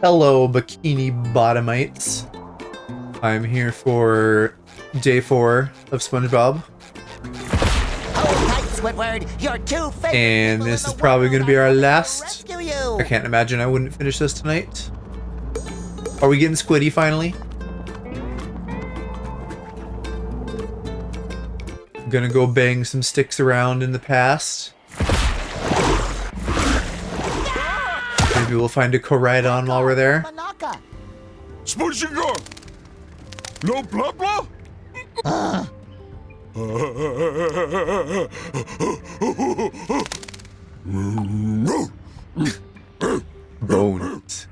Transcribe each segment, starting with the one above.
Hello, Bikini Bottomites. I'm here for day 4 of Spongebob. And this is probably going to be our last. I can't imagine I wouldn't finish this tonight. Are we getting squiddy finally? I'm gonna go bang some sticks around in the past. Maybe we'll find a Koraidon while we're there. Spongebob! No blah blah? Bones.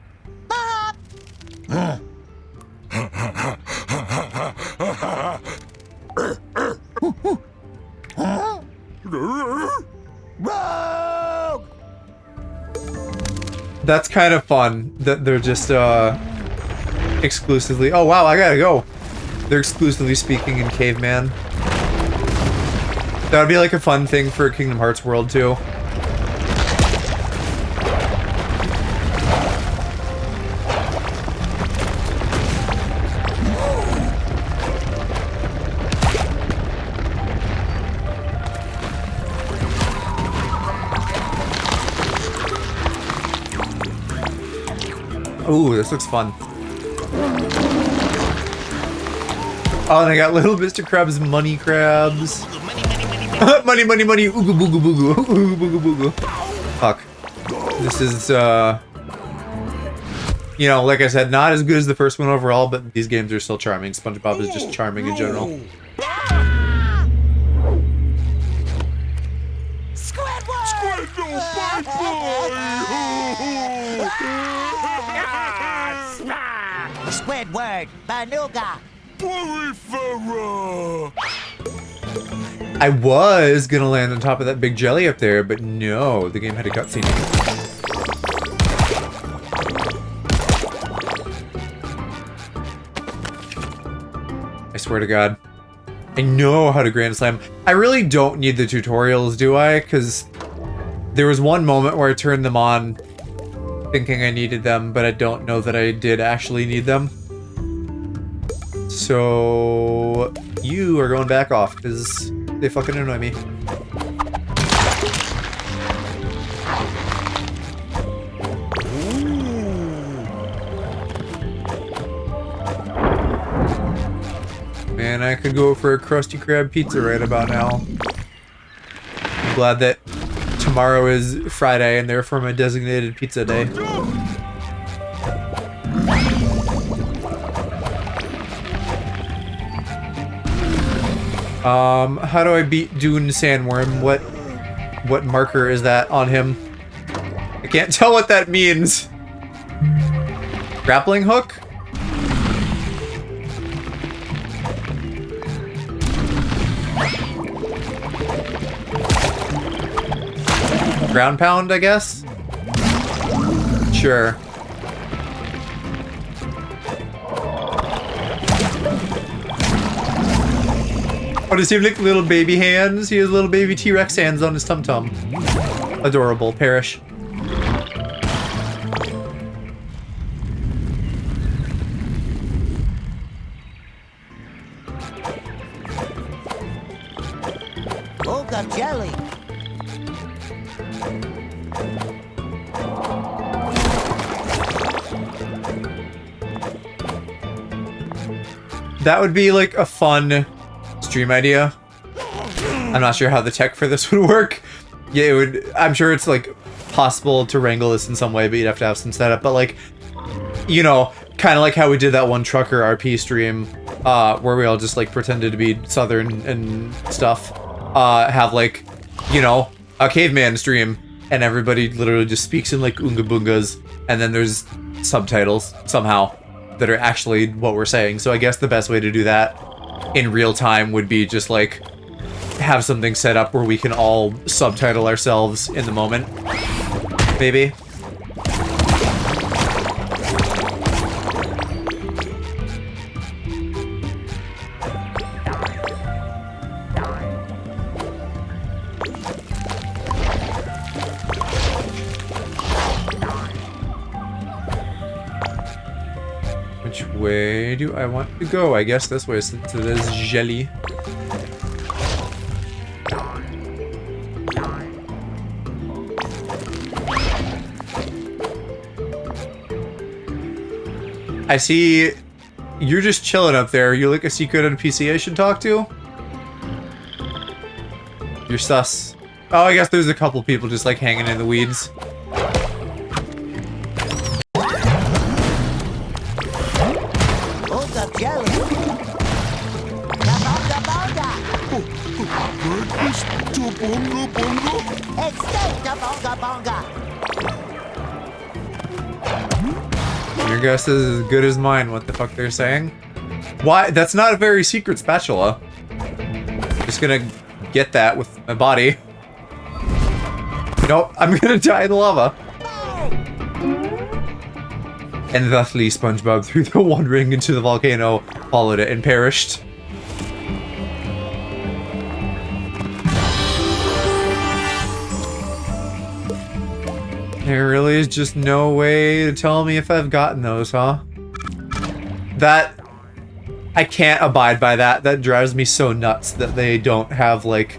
That's kind of fun that they're just exclusively. Oh wow, I gotta go. They're exclusively speaking in caveman. That would be like a fun thing for Kingdom Hearts world too. Ooh, this looks fun. Oh, and I got little Mr. Krabs money crabs. Money, money, money. Ooga booga booga. Ooga booga booga. Fuck. This is, you know, like I said, not as good as the first one overall, but these games are still charming. SpongeBob is just charming in general. Squidward, Banuga. I was gonna land on top of that big jelly up there, but no, the game had a cutscene. I swear to God. I know how to Grand Slam. I really don't need the tutorials, do I? Because there was one moment where I turned them on thinking I needed them, but I don't know that I did actually need them. So you are going back off because they fucking annoy me. Man, I could go for a Krusty Krab pizza right about now. I'm glad that tomorrow is Friday and therefore my designated pizza day. How do I beat Dune Sandworm? What marker is that on him? I can't tell what that means. Grappling hook? Ground pound, I guess? Sure. Oh, does he have like little baby hands? He has little baby T-Rex hands on his tum-tum. Adorable. Perish. Oh, got jelly. That would be like a fun stream idea. I'm not sure how the tech for this would work. Yeah, it would. I'm sure it's like possible to wrangle this in some way, but you'd have to have some setup. But like, you know, kind of like how we did that one trucker RP stream, where we all just like pretended to be Southern and stuff. Have like, you know, a caveman stream, and everybody literally just speaks in like Oonga Boongas, and then there's subtitles somehow that are actually what we're saying. So I guess the best way to do that in real time would be just like have something set up where we can all subtitle ourselves in the moment. Maybe. way do I want to go? I guess this way since it is jelly. I see you're just chilling up there. You're like a secret NPC I should talk to? You're sus. Oh, I guess there's a couple people just like hanging in the weeds. Oh, got jelly. Kabonga bonga. Bongo, bongo. Escape kabonga bonga. Your guess is as good as mine, what the fuck they're saying. Why? That's not a very secret spatula. Just gonna get that with my body. Nope, I'm gonna die in the lava. And thusly, SpongeBob threw the one ring into the volcano, followed it, and perished. There really is just no way to tell me if I've gotten those, huh? That... I can't abide by that. That drives me so nuts that they don't have, like...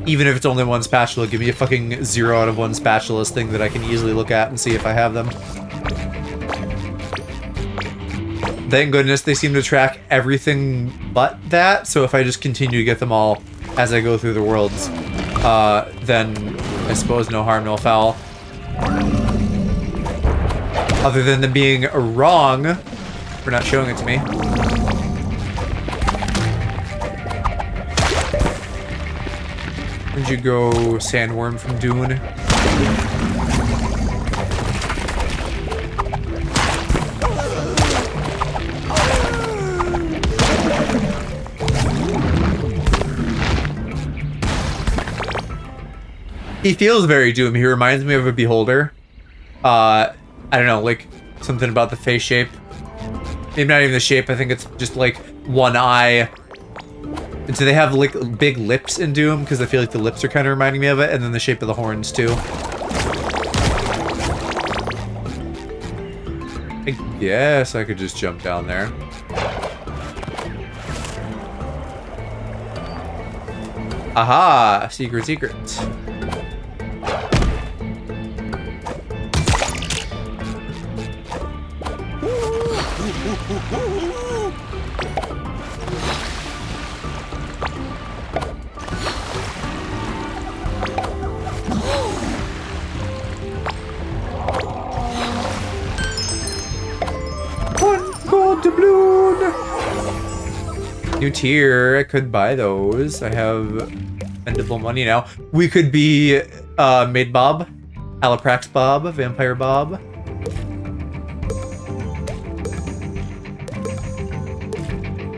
Even if it's only one spatula, give me a fucking 0 out of 1 spatulas thing that I can easily look at and see if I have them. Thank goodness they seem to track everything but that, so if I just continue to get them all as I go through the worlds, then I suppose no harm, no foul. Other than them being wrong for not showing it to me. Where'd you go, sandworm from Dune? He feels very Doom. He reminds me of a beholder. I don't know, like something about the face shape. Maybe not even the shape. I think it's just like one eye. And so they have like big lips in Doom because I feel like the lips are kind of reminding me of it, and then the shape of the horns too. I guess I could just jump down there. Aha! Secret, secret. Doubloon! New tier, I could buy those. I have spendable money now. We could be Maid Bob, Alaprax Bob, Vampire Bob.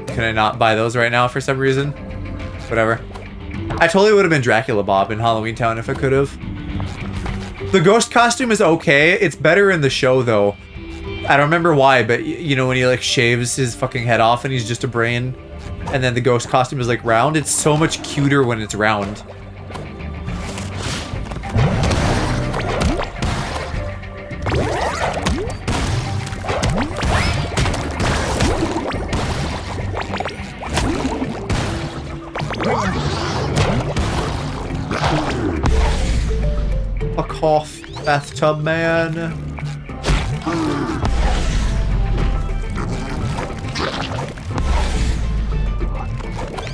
Can I not buy those right now for some reason? Whatever. I totally would have been Dracula Bob in Halloween Town if I could have. The ghost costume is okay. It's better in the show though. I don't remember why, but you know when he like shaves his fucking head off and he's just a brain, and then the ghost costume is like round. It's so much cuter when it's round. Fuck off, bathtub man.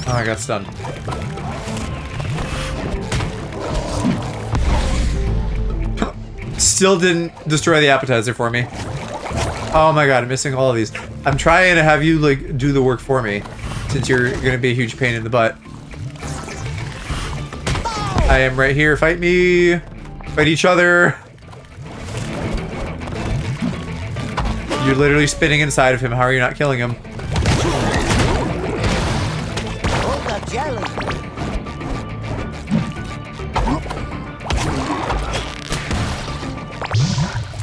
Oh, I got stunned. Still didn't destroy the appetizer for me. Oh my god, I'm missing all of these. I'm trying to have you, like, do the work for me, since you're gonna be a huge pain in the butt. I am right here. Fight me. Fight each other. You're literally spinning inside of him. How are you not killing him? Jelly.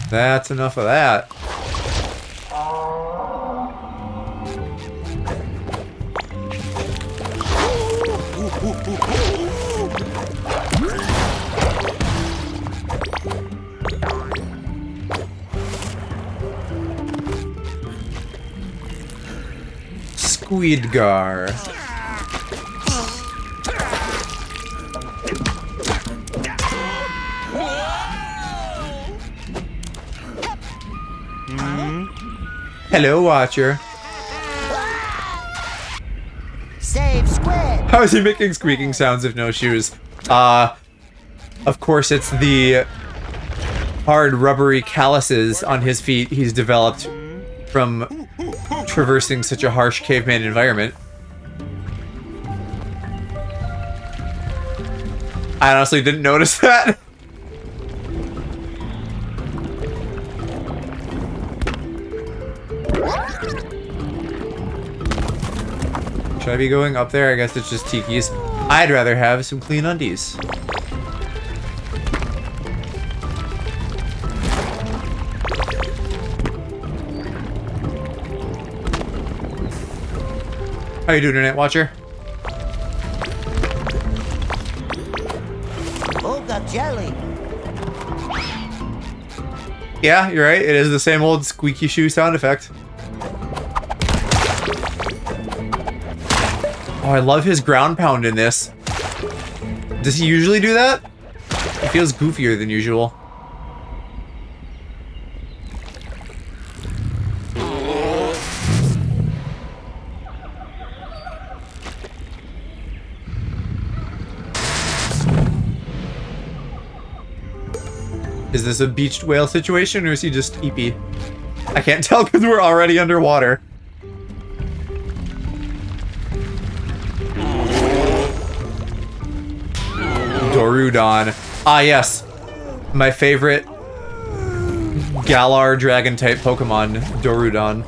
That's enough of that. Squidgar. Hello, Watcher. Save squid. How is he making squeaking sounds with no shoes? Of course, it's the hard, rubbery calluses on his feet he's developed from traversing such a harsh caveman environment. I honestly didn't notice that. Should I be going up there? I guess it's just Tiki's. I'd rather have some clean undies. How you doing tonight, Watcher? Oh, got jelly. Yeah, you're right. It is the same old squeaky shoe sound effect. Oh, I love his ground pound in this. Does he usually do that? It feels goofier than usual. Is this a beached whale situation, or is he just eepy? I can't tell because we're already underwater. Dorudon. Ah, yes. My favorite Galar dragon-type Pokemon, Dorudon.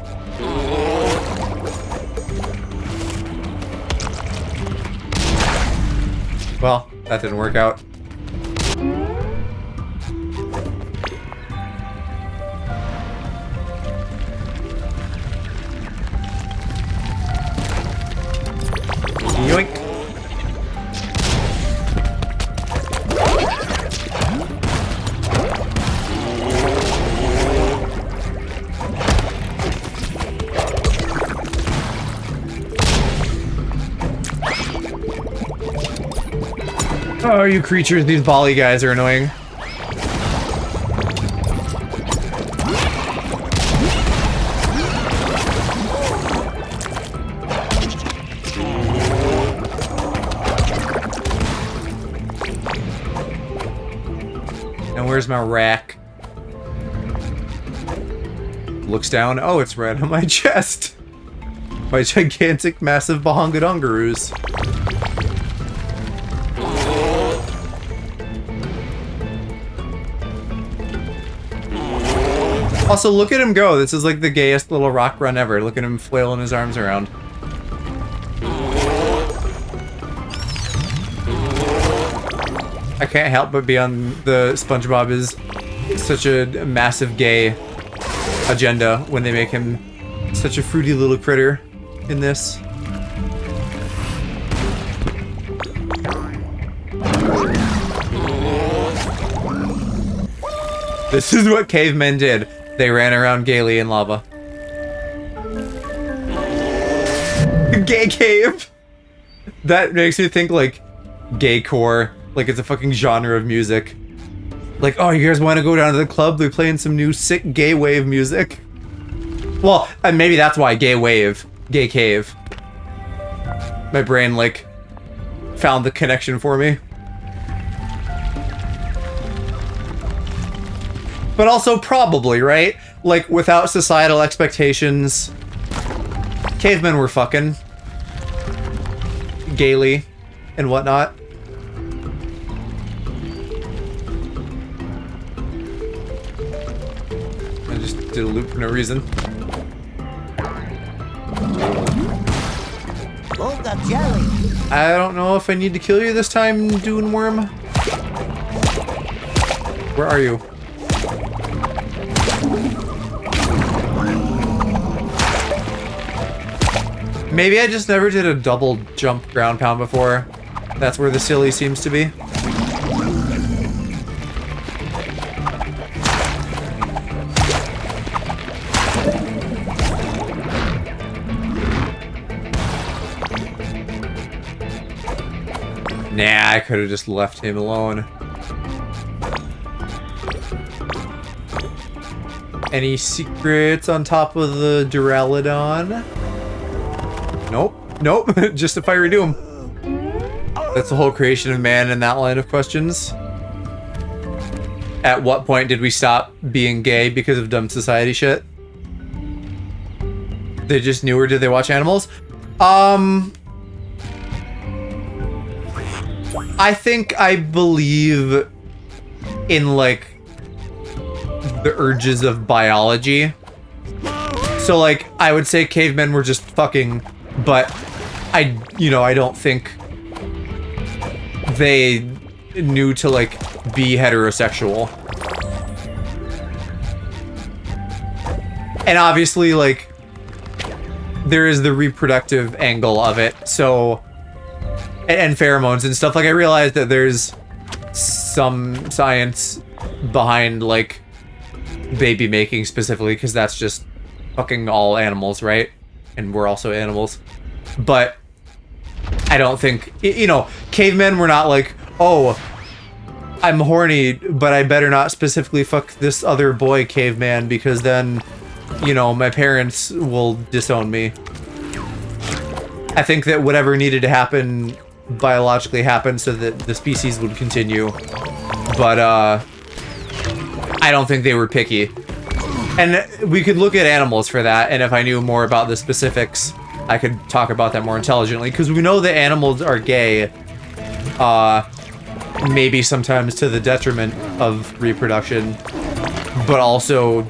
Well, that didn't work out. Yoink. Oh, you creatures, these volley guys are annoying. And where's my rack? Looks down. Oh, it's right on my chest. My gigantic, massive Bahongadongaroos. Also, look at him go. This is like the gayest little rock run ever. Look at him flailing his arms around. I can't help but be on the SpongeBob is such a massive gay agenda when they make him such a fruity little critter in this. This is what cavemen did. They ran around gaily in lava. Gay cave! That makes me think like gaycore. Like it's a fucking genre of music. Like, oh, you guys want to go down to the club? They're playing some new sick gay wave music. Well, and maybe that's why gay wave. Gay cave. My brain, like, found the connection for me. But also probably, right? Like, without societal expectations, cavemen were fucking gaily and whatnot. I just did a loop for no reason. Oh, got jelly. I don't know if I need to kill you this time, Dune Worm. Where are you? Maybe I just never did a double jump ground pound before. That's where the silly seems to be. Nah, I could have just left him alone. Any secrets on top of the Duraludon? Nope. Nope. Just a fiery doom. That's the whole creation of man in that line of questions. At what point did we stop being gay because of dumb society shit? They just knew, or did they watch animals? I think I believe in, like, the urges of biology. So, like, I would say cavemen were just fucking, but I don't think they knew to, like, be heterosexual. And obviously, like, there is the reproductive angle of it, so, and pheromones and stuff. Like, I realize that there's some science behind, like, baby making specifically, because that's just fucking all animals, right? And we're also animals. But I don't think, cavemen were not like, oh, I'm horny, but I better not specifically fuck this other boy caveman, because then, my parents will disown me. I think that whatever needed to happen biologically happened so that the species would continue. But, I don't think they were picky. And we could look at animals for that, and if I knew more about the specifics, I could talk about that more intelligently, because we know that animals are gay, maybe sometimes to the detriment of reproduction, but also,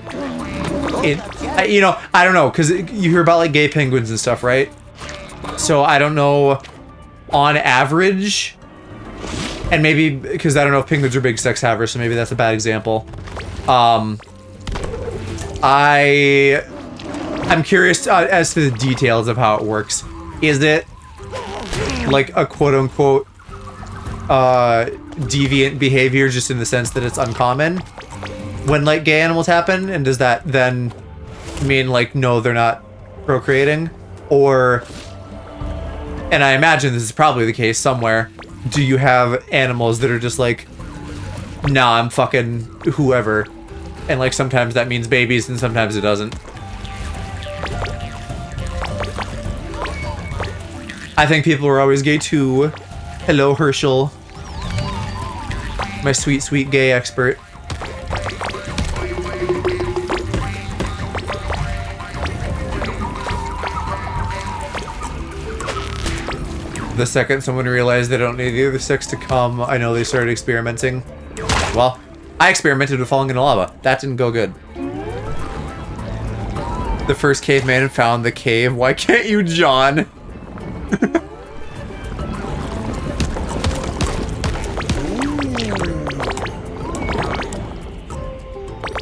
I don't know, because you hear about, like, gay penguins and stuff, right? So I don't know, on average, and maybe, because I don't know if penguins are big sex havers, so maybe that's a bad example. I'm curious as to the details of how it works. Is it like a quote-unquote deviant behavior, just in the sense that it's uncommon when, like, gay animals happen? And does that then mean, like, no, they're not procreating? Or, and I imagine this is probably the case somewhere, do you have animals that are just like, nah, I'm fucking whoever, and, like, sometimes that means babies and sometimes it doesn't? I think people were always gay too. Hello, Herschel. My sweet, sweet gay expert. The second someone realized they don't need the other sex to come, I know they started experimenting. Well, I experimented with falling into lava. That didn't go good. The first caveman found the cave. Why can't you, John?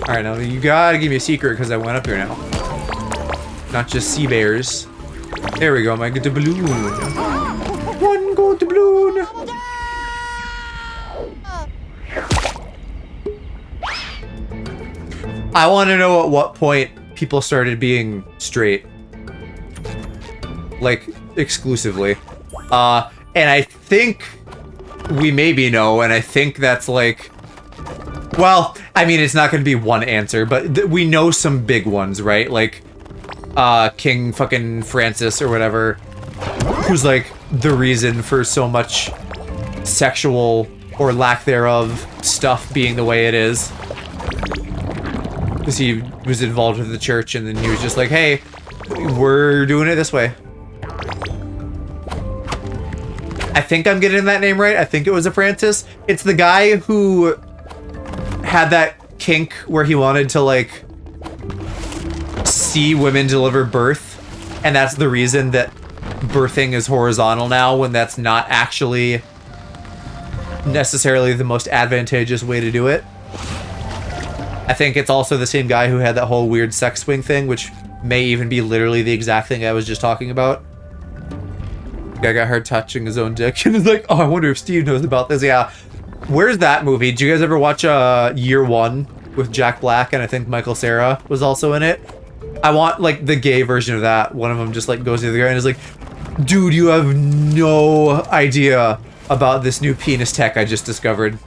Alright, now you gotta give me a secret, because I went up here now. Not just sea bears. There we go, my good balloon. One gold balloon. I want to know at what point people started being straight. Like, exclusively. And I think we maybe know, and I think that's like... Well, I mean, it's not going to be one answer, but we know some big ones, right? Like, King fucking Francis or whatever, who's like the reason for so much sexual, or lack thereof, stuff being the way it is. Because he was involved with the church, and then he was just like, hey, we're doing it this way. I think I'm getting that name right. I think it was a Francis. It's the guy who had that kink where he wanted to, like, see women deliver birth, and that's the reason that birthing is horizontal now, when that's not actually necessarily the most advantageous way to do it. I think it's also the same guy who had that whole weird sex swing thing, which may even be literally the exact thing I was just talking about. Guy got hurt touching his own dick and is like, oh, I wonder if Steve knows about this. Yeah. Where's that movie? Did you guys ever watch Year One with Jack Black, and I think Michael Cera was also in it? I want, like, the gay version of that. One of them just, like, goes to the other guy and is like, dude, you have no idea about this new penis tech I just discovered.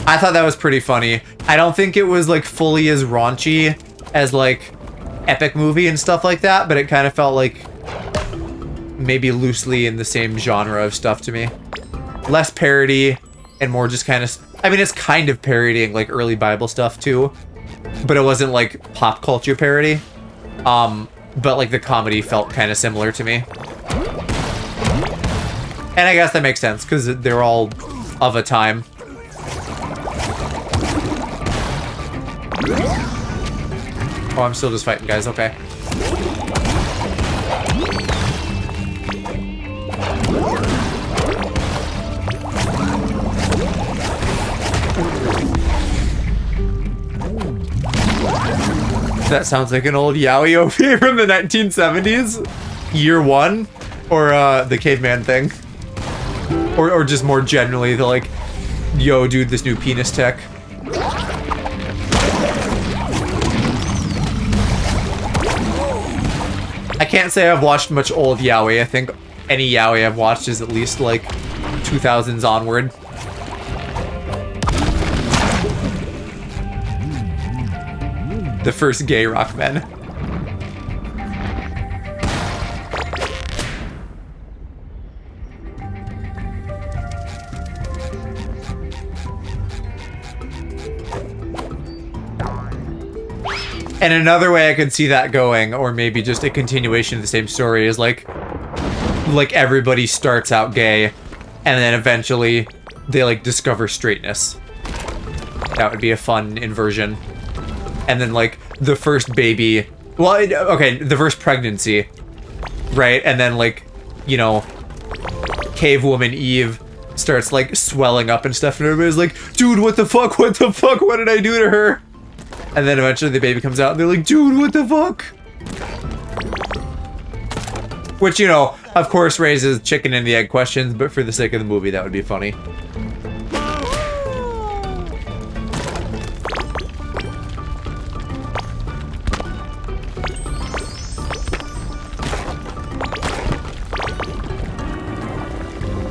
I thought that was pretty funny. I don't think it was like fully as raunchy as like epic movie and stuff like that, but it kind of felt like maybe loosely in the same genre of stuff to me. Less parody and more just kind of, I mean, it's kind of parodying like early Bible stuff too, but it wasn't like pop culture parody. But like the comedy felt kind of similar to me. And I guess that makes sense because they're all of a time. Oh, I'm still just fighting, guys. Okay. That sounds like an old Yaoi OP from the 1970s. Year one. Or the caveman thing. Or just more generally the like, yo, dude, this new penis tech. I can't say I've watched much old yaoi. I think any yaoi I've watched is at least like 2000s onward. The first gay rock men. And another way I could see that going, or maybe just a continuation of the same story, is like everybody starts out gay, and then eventually they like discover straightness. That would be a fun inversion. And then like the first baby, well, okay, the first pregnancy, right? And then like, you know, cave woman Eve starts like swelling up and stuff, and everybody's like, dude, what the fuck? What the fuck? What did I do to her? And then eventually the baby comes out and they're like, dude, what the fuck? Which, you know, of course raises chicken and the egg questions, but for the sake of the movie, that would be funny.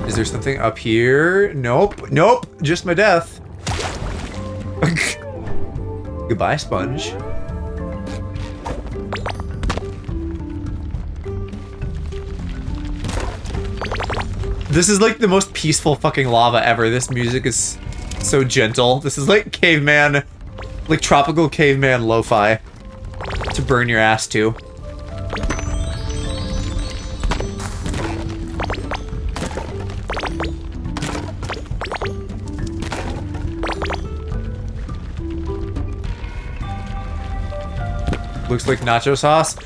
Is there something up here? Nope. Nope. Just my death. Goodbye, sponge. This is like the most peaceful fucking lava ever. This music is so gentle. This is like caveman, like tropical caveman lo-fi to burn your ass to. Looks like nacho sauce.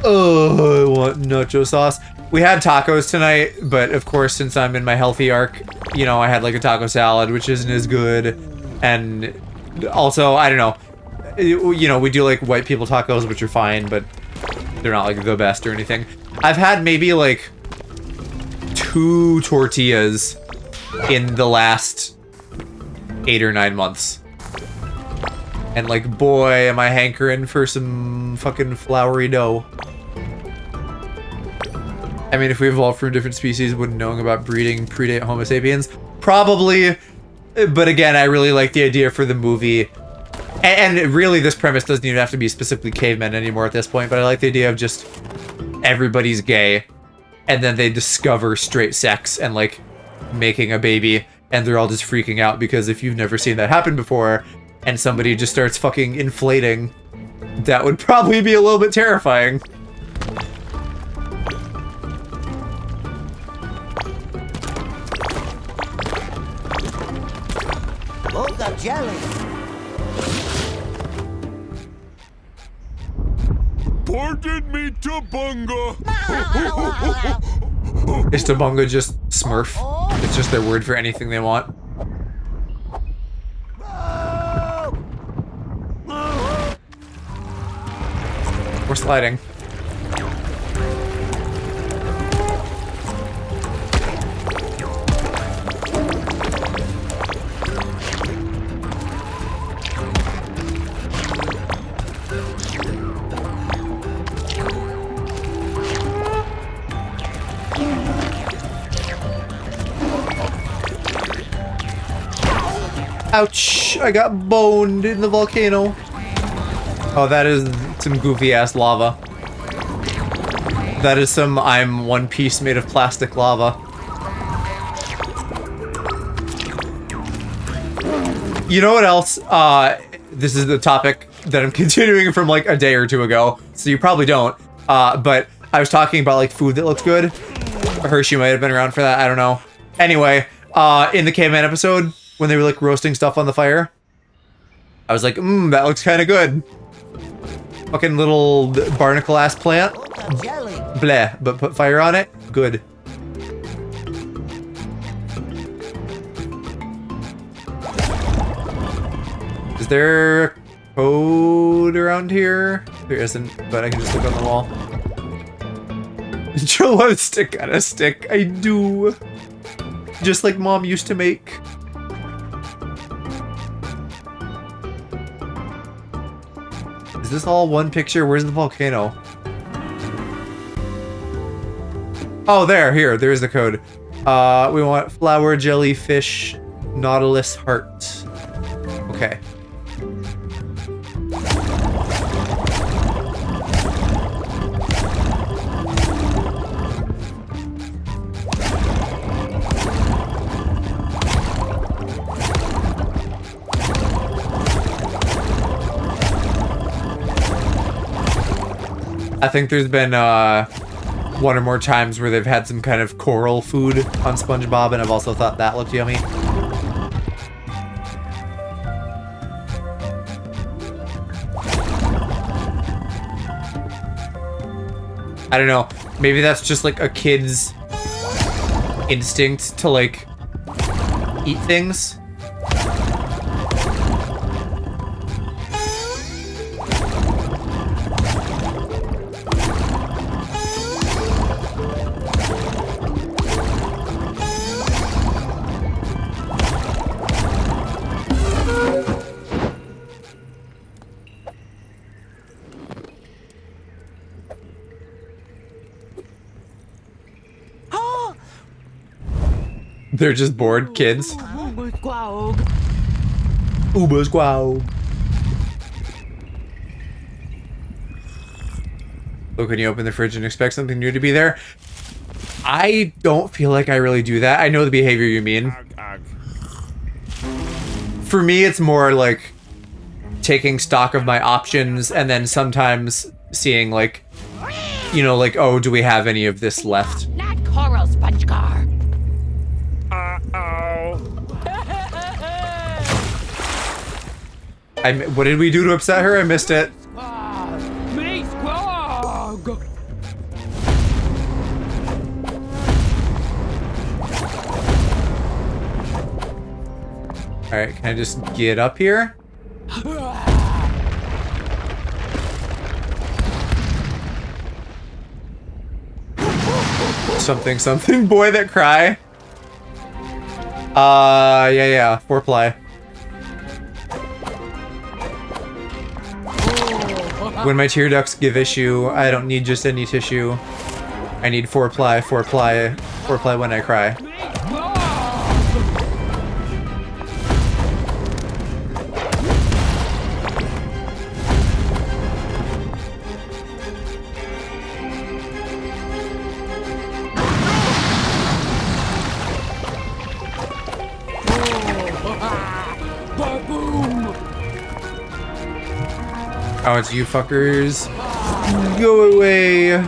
Oh, I want nacho sauce. We had tacos tonight, but of course, since I'm in my healthy arc, you know, I had like a taco salad, which isn't as good. And also, I don't know, you know, we do like white people tacos, which are fine, but they're not like the best or anything. I've had maybe like 2 tortillas in the last 8 or 9 months. And like, boy, am I hankering for some fucking floury dough. I mean, if we evolved from different species, wouldn't knowing about breeding predate Homo sapiens? Probably. But again, I really like the idea for the movie. And really, this premise doesn't even have to be specifically cavemen anymore at this point, but I like the idea of just everybody's gay, and then they discover straight sex and like making a baby, and they're all just freaking out because if you've never seen that happen before, and somebody just starts fucking inflating, that would probably be a little bit terrifying. Mocha jelly. Pardon me, Tabunga. Is Tabunga just Smurf? It's just their word for anything they want. We're sliding. Ouch! I got boned in the volcano. Oh, that is some goofy ass lava. That is some I'm one piece made of plastic lava. You know what else? This is the topic that I'm continuing from like a day or two ago, so you probably don't. But I was talking about like food that looks good. Hershey might have been around for that, I don't know. Anyway, in the caveman episode, when they were like roasting stuff on the fire, I was like, that looks kind of good. Fucking little barnacle ass plant. Jelly. Bleh, but put fire on it? Good. Is there a code around here? There isn't, but I can just look on the wall. Joe loves stick on a stick. I do. Just like Mom used to make. Is this all one picture? Where's the volcano? Oh, here. There's the code. We want flower, jellyfish, nautilus, heart. Okay. I think there's been one or more times where they've had some kind of coral food on SpongeBob, and I've also thought that looked yummy. I don't know. Maybe that's just like a kid's instinct to like eat things. They're just bored kids. Uber squaw. Oh, can you open the fridge and expect something new to be there? I don't feel like I really do that. I know the behavior you mean. For me, it's more like taking stock of my options and then sometimes seeing like, you know, like, oh, do we have any of this left? Not coral, SpongeGar. What did we do to upset her? I missed it. Alright, can I just get up here? Something, boy that cry. Yeah, four-ply. When my tear ducts give issue, I don't need just any tissue. I need four-ply when I cry. Oh, it's you fuckers. Go away.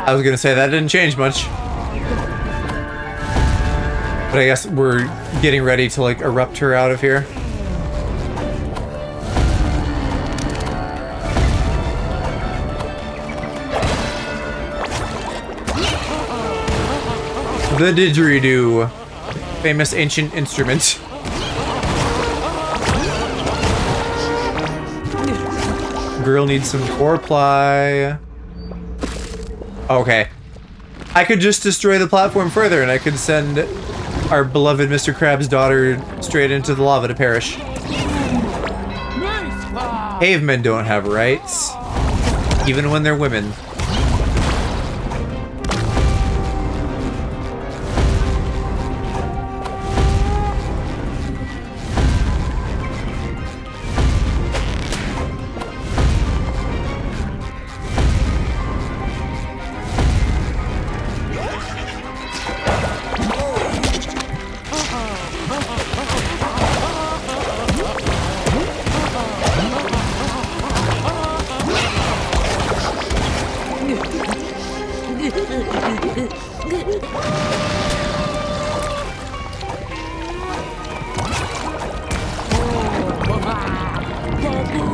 I was gonna say that didn't change much. But I guess we're getting ready to like erupt her out of here. The didgeridoo. Famous ancient instrument. Girl needs some core ply. Okay. I could just destroy the platform further and I could send our beloved Mr. Krabs' daughter straight into the lava to perish. Cavemen don't have rights, even when they're women.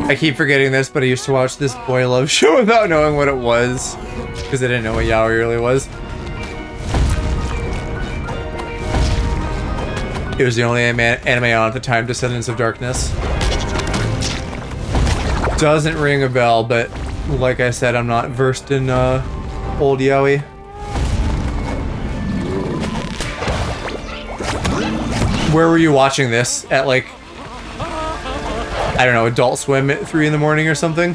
I keep forgetting this, but I used to watch this boy love show without knowing what it was, because I didn't know what yaoi really was. It was the only anime on at the time, Descendants of Darkness. Doesn't ring a bell, but like I said, I'm not versed in old yaoi. Where were you watching this? At like, I don't know, Adult Swim at 3 in the morning or something?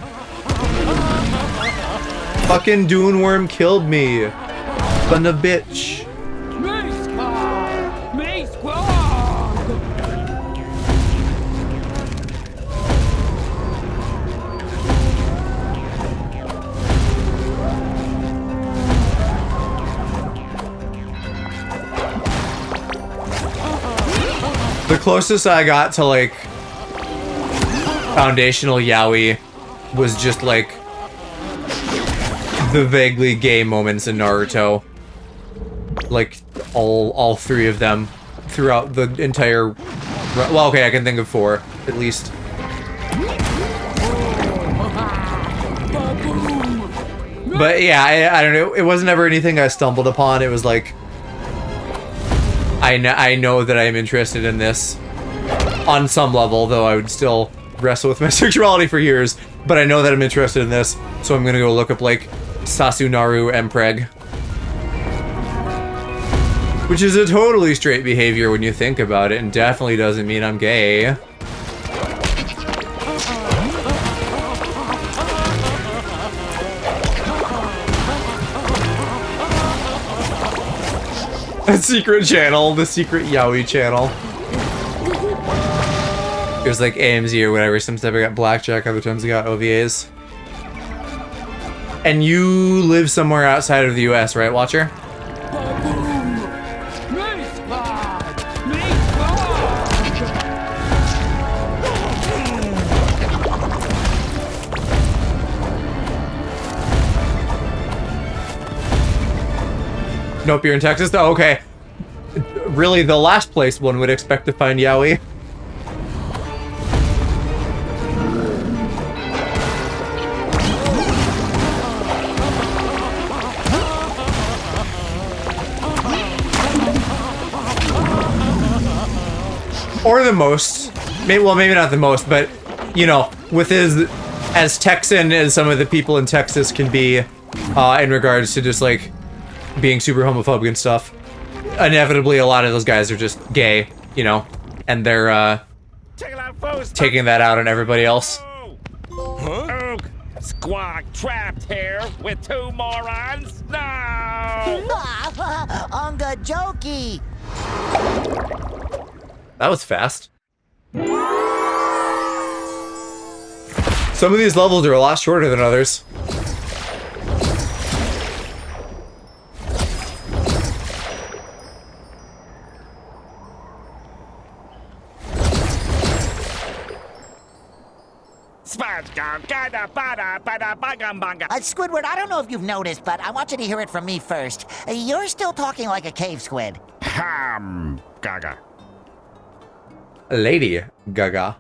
Fucking Dune Worm killed me. Son of a bitch. The closest I got to like foundational yaoi was just like the vaguely gay moments in Naruto. Like all 3 of them throughout the entire, well, okay, I can think of 4 at least. But yeah, I don't know, it wasn't ever anything I stumbled upon. It was like, I know that I'm interested in this on some level, though I would still wrestle with my sexuality for years, but I know that I'm interested in this, so I'm gonna go look up like Sasunaru Mpreg. Which is a totally straight behavior when you think about it, and definitely doesn't mean I'm gay. A secret channel, the secret yaoi channel. It was like AMZ or whatever. Sometimes I got Blackjack, other times I got OVAs. And you live somewhere outside of the US, right, Watcher? Nope, you're in Texas? Oh, okay. Really, the last place one would expect to find yaoi. Or the most. Well, maybe not the most, but, you know, with his, as Texan as some of the people in Texas can be, in regards to just, like, being super homophobic and stuff, inevitably a lot of those guys are just gay, you know, and they're taking that out on everybody else. Huh? Squawk trapped here with 2 morons? No! Unga jokey. That was fast. Some of these levels are a lot shorter than others. Squidward, I don't know if you've noticed, but I want you to hear it from me first. You're still talking like a cave squid. Gaga. Lady Gaga.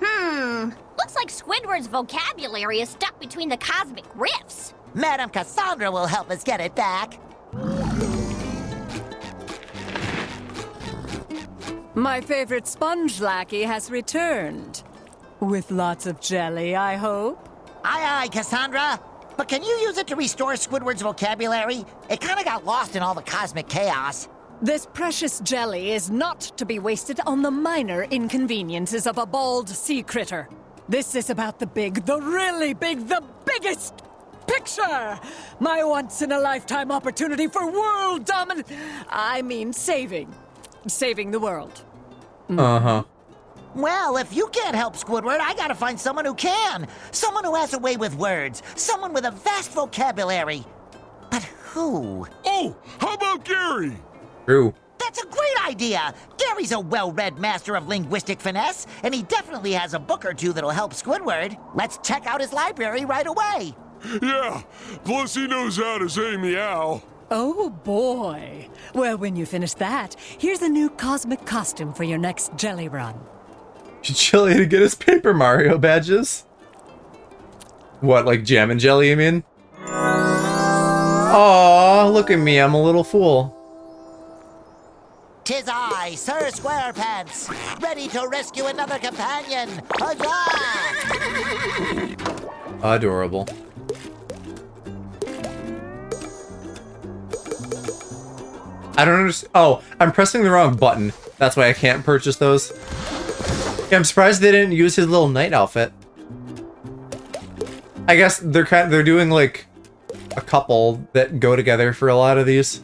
Looks like Squidward's vocabulary is stuck between the cosmic rifts. Madam Cassandra will help us get it back. My favorite sponge lackey has returned. With lots of jelly, I hope. Aye, aye, Cassandra. But can you use it to restore Squidward's vocabulary? It kind of got lost in all the cosmic chaos. This precious jelly is not to be wasted on the minor inconveniences of a bald sea critter. This is about the big, the really big, the biggest picture! My once-in-a-lifetime opportunity for world saving the world. Uh-huh. Well, if you can't help Squidward, I gotta find someone who can. Someone who has a way with words. Someone with a vast vocabulary. But who? Oh, how about Gary? True. That's a great idea! Gary's a well-read master of linguistic finesse, and he definitely has a book or two that'll help Squidward. Let's check out his library right away. Yeah, plus he knows how to say meow. Oh boy. Well, when you finish that, here's a new cosmic costume for your next jelly run. Jelly to get his Paper Mario badges? What, like jam and jelly, you mean? Aw, look at me, I'm a little fool. 'Tis I, Sir Squarepants, ready to rescue another companion. Huzzah! Adorable. I don't understand. Oh, I'm pressing the wrong button. That's why I can't purchase those. Yeah, I'm surprised they didn't use his little knight outfit. I guess they're doing like a couple that go together for a lot of these.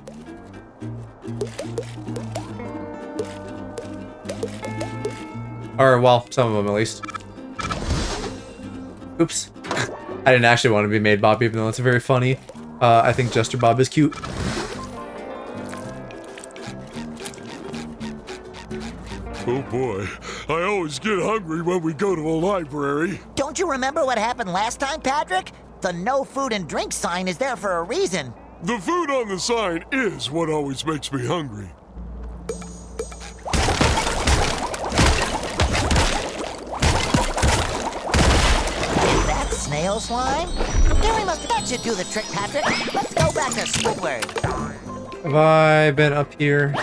Or, well, some of them at least. Oops. I didn't actually want to be made Bob, even though it's very funny. I think Jester Bob is cute. Oh boy, I always get hungry when we go to a library. Don't you remember what happened last time, Patrick? The no food and drink sign is there for a reason. The food on the sign is what always makes me hungry. That snail slime? Gary that should do the trick, Patrick. Let's go back to Squidward. Have I been up here?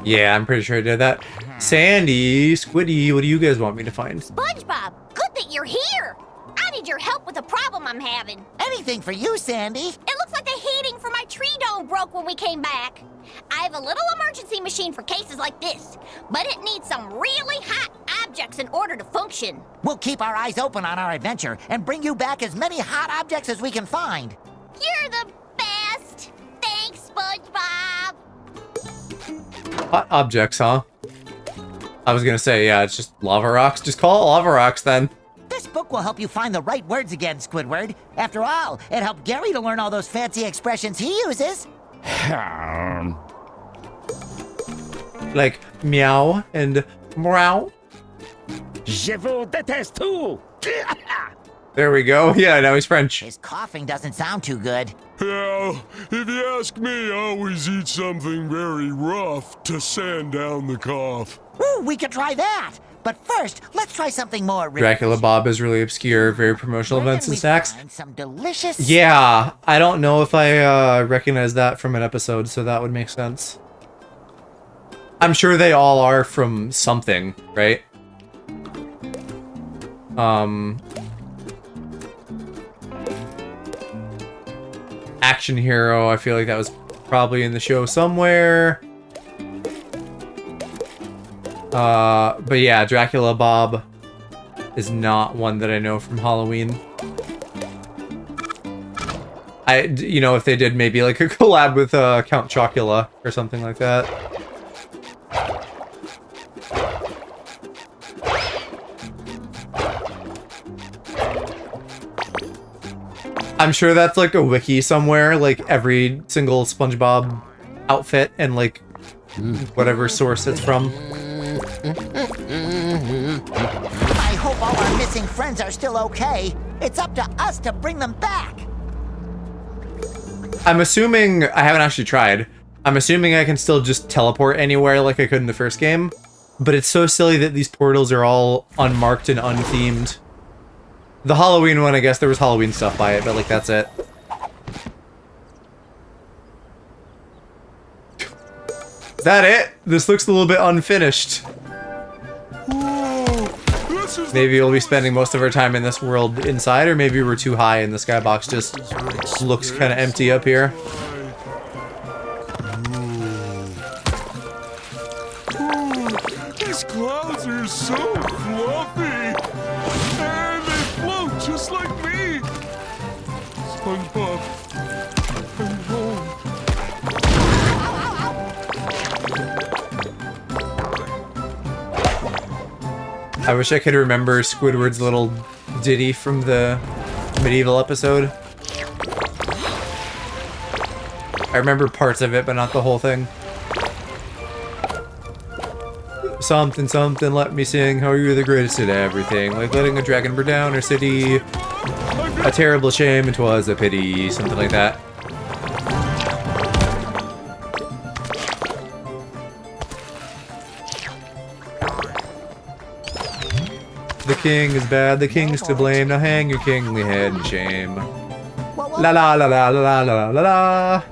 Yeah, I'm pretty sure I did that. Sandy, Squiddy, what do you guys want me to find? SpongeBob, good that you're here. I need your help with a problem I'm having. Anything for you, Sandy. It looks like the heating for my tree dome broke when we came back. I have a little emergency machine for cases like this, but it needs some really hot objects in order to function. We'll keep our eyes open on our adventure and bring you back as many hot objects as we can find. You're the best. Thanks, SpongeBob. Hot objects, huh? I was gonna say, yeah, it's just lava rocks. Just call it lava rocks then. This book will help you find the right words again, Squidward. After all, it helped Gary to learn all those fancy expressions he uses. Like meow and meow. Je vous déteste tout. There we go. Yeah, now he's French. His coughing doesn't sound too good. Well, if you ask me, I always eat something very rough to sand down the cough. Ooh, we could try that. But first, let's try something more rich. Dracula Bob is really obscure, very promotional Where events can and we snacks. find some delicious... Yeah, I don't know if I recognize that from an episode, so that would make sense. I'm sure they all are from something, right? Action Hero, I feel like that was probably in the show somewhere. But yeah, Dracula Bob is not one that I know from Halloween. You know, if they did maybe like a collab with Count Chocula or something like that. I'm sure that's like a wiki somewhere, like every single SpongeBob outfit and like whatever source it's from. I hope all our missing friends are still okay. It's up to us to bring them back. I'm assuming, I haven't actually tried, I'm assuming I can still just teleport anywhere like I could in the first game, but it's so silly that these portals are all unmarked and unthemed. The Halloween one, I guess there was Halloween stuff by it, but like that's it. Is that it? This looks a little bit unfinished. Whoa, This is Maybe we'll be spending most of our time in this world inside, or maybe we're too high and the skybox just looks kind of empty up here. These clouds are so fluffy, and they float just like me. SpongeBob, I'm home. I wish I could remember Squidward's little ditty from the medieval episode. I remember parts of it, but not the whole thing. Something, something, let me sing how you're the greatest at everything. Like letting a dragon burn down our city. A terrible shame, it was a pity. Something like that. The king is bad, the king's to blame. Now hang your kingly head in shame. La la la la la la la la.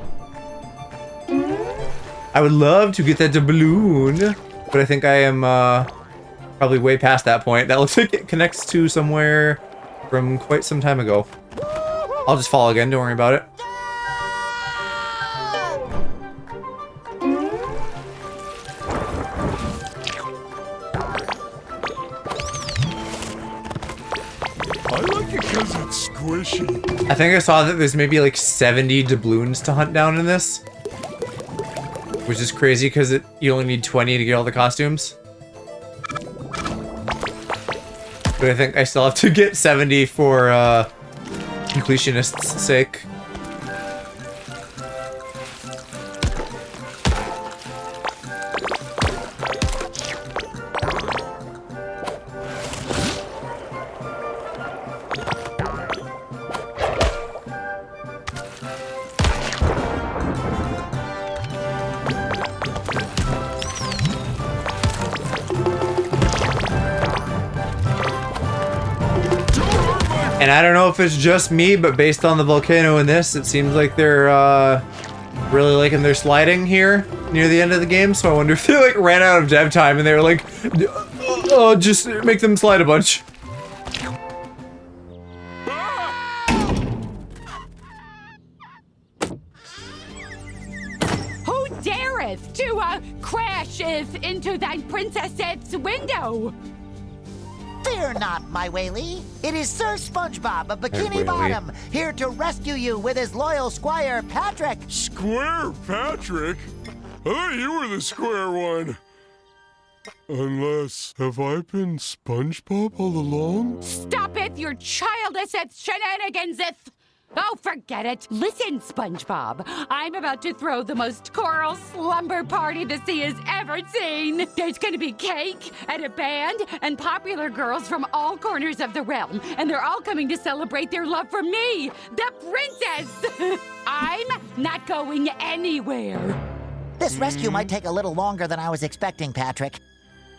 I would love to get that balloon, but I think I am probably way past that point. That looks like it connects to somewhere from quite some time ago. I'll just fall again, don't worry about it. I like it because it's squishy. I think I saw that there's maybe like 70 doubloons to hunt down in this. Which is crazy because you only need 20 to get all the costumes. But I think I still have to get 70 for completionist's sake. And I don't know if it's just me, but based on the volcano in this, it seems like they're really liking their sliding here near the end of the game. So I wonder if they like ran out of dev time and they were like, oh, just make them slide a bunch. Who dareth to crasheth into thy princess's window? Fear not, my Whaley. It is Sir SpongeBob of Bikini Whaley. Bottom, here to rescue you with his loyal squire, Patrick. Square Patrick? I thought you were the square one. Unless, have I been SpongeBob all along? Stop it, your childish shenaniganseth! Oh, forget it. Listen, SpongeBob. I'm about to throw the most choral slumber party the sea has ever seen. There's going to be cake and a band and popular girls from all corners of the realm. And they're all coming to celebrate their love for me, the princess. I'm not going anywhere. This rescue might take a little longer than I was expecting, Patrick.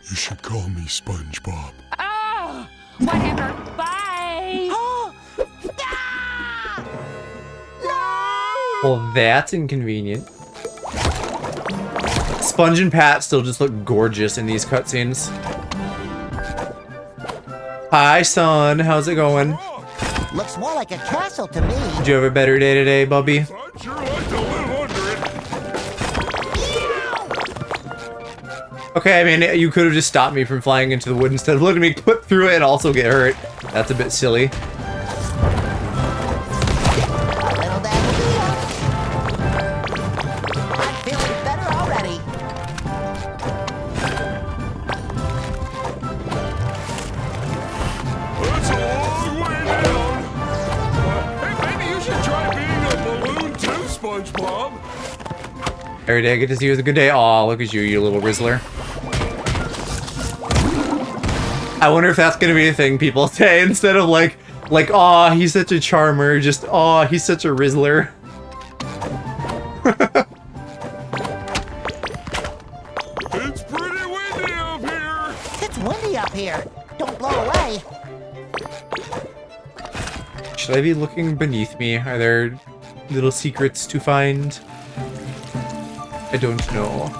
You should call me SpongeBob. Oh, whatever. Bye. Well, that's inconvenient. Sponge and Pat still just look gorgeous in these cutscenes. Hi, son. How's it going? Looks more like a castle to me. Did you have a better day today, Bubby? I'd sure like to live under it. Okay, I mean, you could have just stopped me from flying into the wood instead of letting me clip through it and also get hurt. That's a bit silly. Little Daddy. I'm feeling better already. That's a long way down. Hey, maybe you should try being a balloon too, SpongeBob. Every day I get to see you with a good day. Aw, look at you, you little Rizzler. I wonder if that's gonna be a thing people say instead of like, aw, he's such a charmer, just, aw, he's such a Rizzler. It's pretty windy up here. It's windy up here. Don't blow away. Should I be looking beneath me? Are there little secrets to find? I don't know.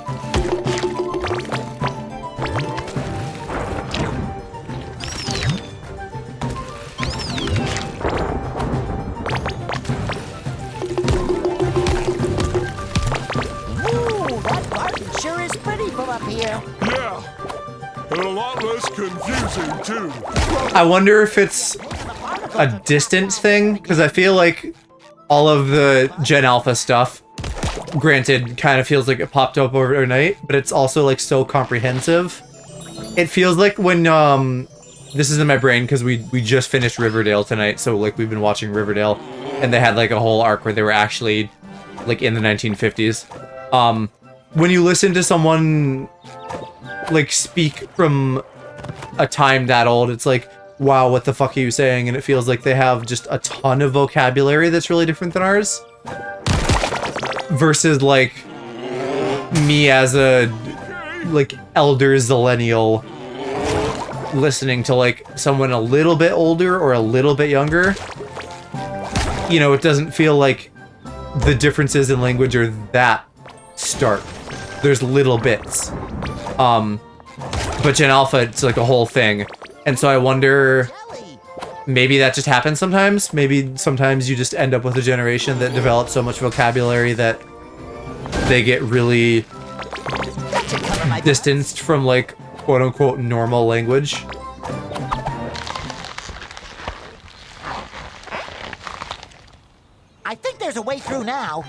And a lot less confusing, too. I wonder if it's a distance thing, because I feel like all of the Gen Alpha stuff, granted, kind of feels like it popped up overnight, but it's also like so comprehensive. It feels like when, this is in my brain because we just finished Riverdale tonight, so like we've been watching Riverdale, and they had like a whole arc where they were actually like in the 1950s. When you listen to someone like speak from a time that old, it's like, wow, what the fuck are you saying? And it feels like they have just a ton of vocabulary that's really different than ours. Versus like me as a like elder zillennial listening to like someone a little bit older or a little bit younger. You know, it doesn't feel like the differences in language are that stark. There's little bits. But Gen Alpha, it's like a whole thing. And so I wonder, maybe that just happens sometimes. Maybe sometimes you just end up with a generation that develops so much vocabulary that they get really distanced from like quote unquote normal language. I think there's a way through now.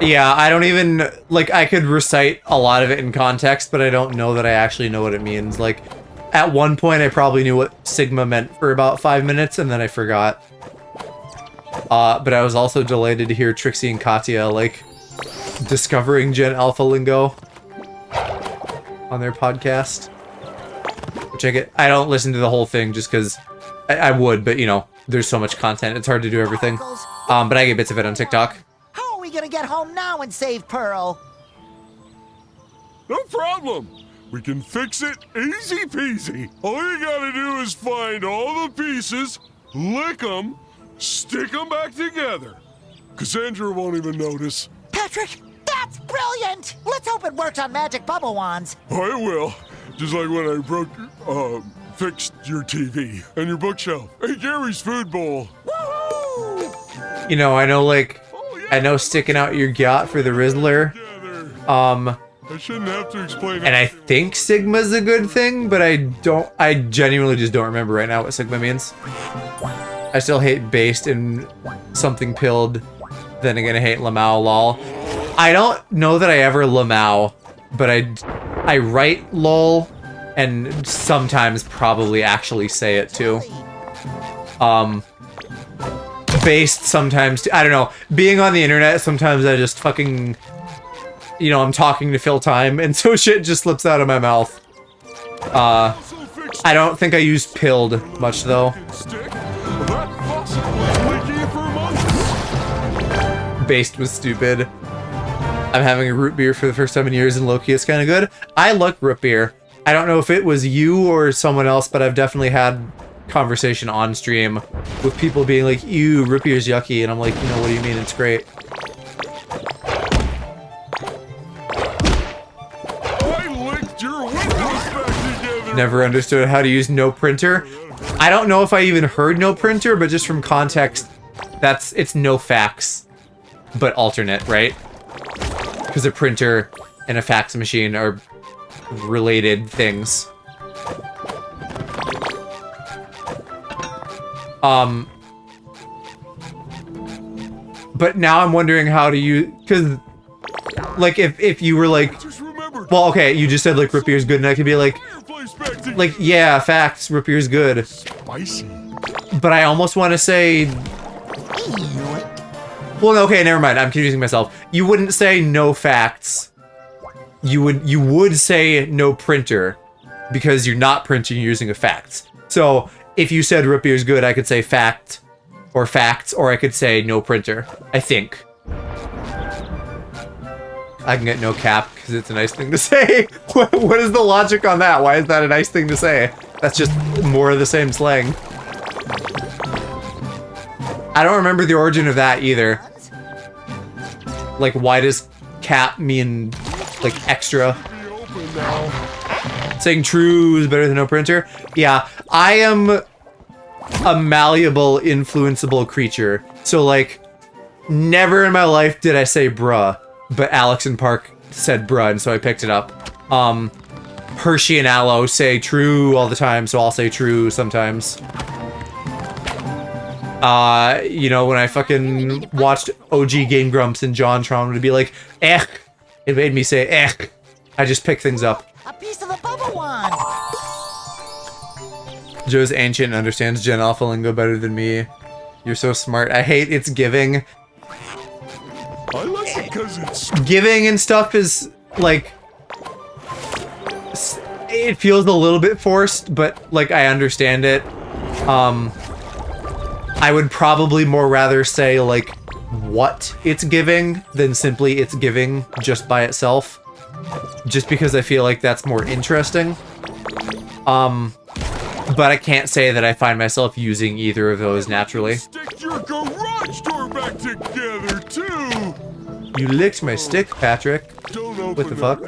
Yeah, I don't even, like, I could recite a lot of it in context, but I don't know that I actually know what it means. Like, at one point I probably knew what Sigma meant for about 5 minutes, and then I forgot. But I was also delighted to hear Trixie and Katya, like, discovering Gen Alpha lingo on their podcast. Which I don't listen to the whole thing just because I would, but, you know, there's so much content, it's hard to do everything. But I get bits of it on TikTok. How are we gonna get home now and save Pearl? No problem. We can fix it easy peasy. All you gotta do is find all the pieces, lick them, stick them back together. Cassandra won't even notice. Patrick, that's brilliant! Let's hope it works on magic bubble wands. I will. Just like when I fixed your TV and your bookshelf and Gary's food bowl. Woohoo! You know, I know, like, I know sticking out your yacht for the Rizzler. I shouldn't have to explain. And I think Sigma's a good thing, but I genuinely just don't remember right now what Sigma means. I still hate based and something pilled, then again I hate Lamau lol. I don't know that I ever Lamau, but I write lol and sometimes probably actually say it too. Based sometimes, I don't know. Being on the internet, sometimes I just fucking, you know, I'm talking to fill time, and so shit just slips out of my mouth. I don't think I use pilled much, though. Based was stupid. I'm having a root beer for the first time in years, and Loki is kind of good. I like root beer. I don't know if it was you or someone else, but I've definitely had conversation on stream with people being like, ew, root beer's yucky, and I'm like, you know, what do you mean it's great? I licked your windows back together. Never understood how to use no printer. I don't know if I even heard no printer, but just from context, it's no fax, but alternate, right? Because a printer and a fax machine are related things. But now I'm wondering how to use, because, like, if you were like, well, okay, you just said, like, root beer's good, and I could be like, yeah, facts, root beer's good. Spicy. But I almost want to say, well, okay, never mind, I'm confusing myself. You wouldn't say no facts. You would say no printer, because you're not printing, you're using a fax. So, if you said root beer's good, I could say fact, or facts, or I could say no printer, I think. I can get no cap, because it's a nice thing to say. What is the logic on that? Why is that a nice thing to say? That's just more of the same slang. I don't remember the origin of that either. Like, why does cap mean, like, extra? Saying true is better than no printer? Yeah, I am a malleable, influenceable creature. So, like, never in my life did I say bruh, but Alex in Park said bruh, and so I picked it up. Hershey and Aloe say true all the time, so I'll say true sometimes. You know, when I fucking watched OG Game Grumps and JonTron would be like, eh. It made me say, eh. I just pick things up. A piece of the bubble wand. Joe's ancient and understands Gen Alpha lingo better than me. You're so smart. I hate it's giving. I like it because it's... Giving and stuff is, like... It feels a little bit forced, but, like, I understand it. I would probably more rather say, like, what it's giving than simply it's giving just by itself. Just because I feel like that's more interesting. But I can't say that I find myself using either of those naturally. Stick your garage door back together, too! You licked my stick, Patrick. Don't open What the fuck?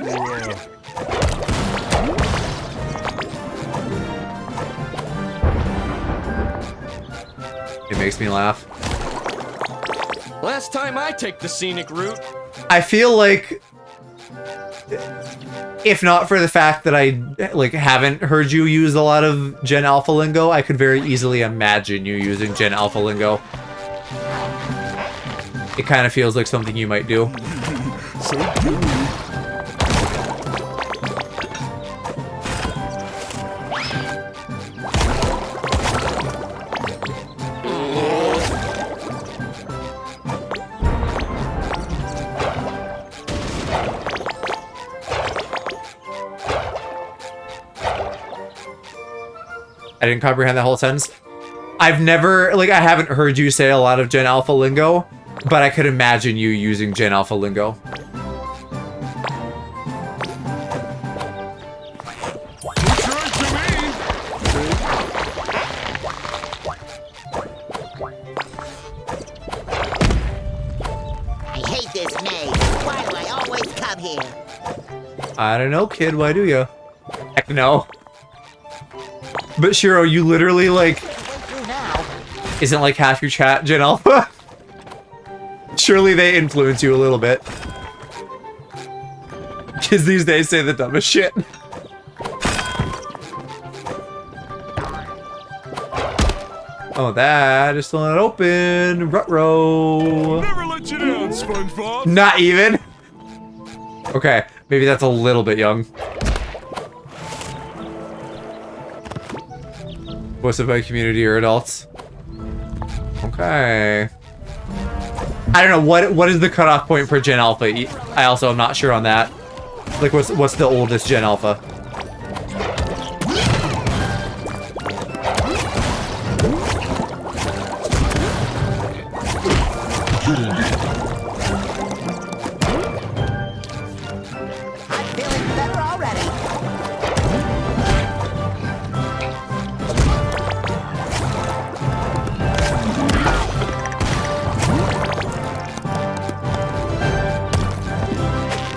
It makes me laugh. Last time I take the scenic route. I feel like, if not for the fact that I like haven't heard you use a lot of Gen Alpha lingo, I could very easily imagine you using Gen Alpha lingo. It kind of feels like something you might do. I didn't comprehend that whole sentence. I've never, like, I haven't heard you say a lot of Gen Alpha lingo, but I could imagine you using Gen Alpha lingo. I hate this maze. Why do I always come here? I don't know, kid. Why do you? Heck no. But Shiro, you literally, like, isn't like half your chat Gen Alpha? Surely they influence you a little bit. Kids these days say the dumbest shit. Oh, that is still not open. Ruh-roh. Never let you down, SpongeBob. Not even? Okay, maybe that's a little bit young. Most of my community are adults. Okay. I don't know, what is the cutoff point for Gen Alpha? I also am not sure on that. Like, what's the oldest Gen Alpha? I'm feeling better already.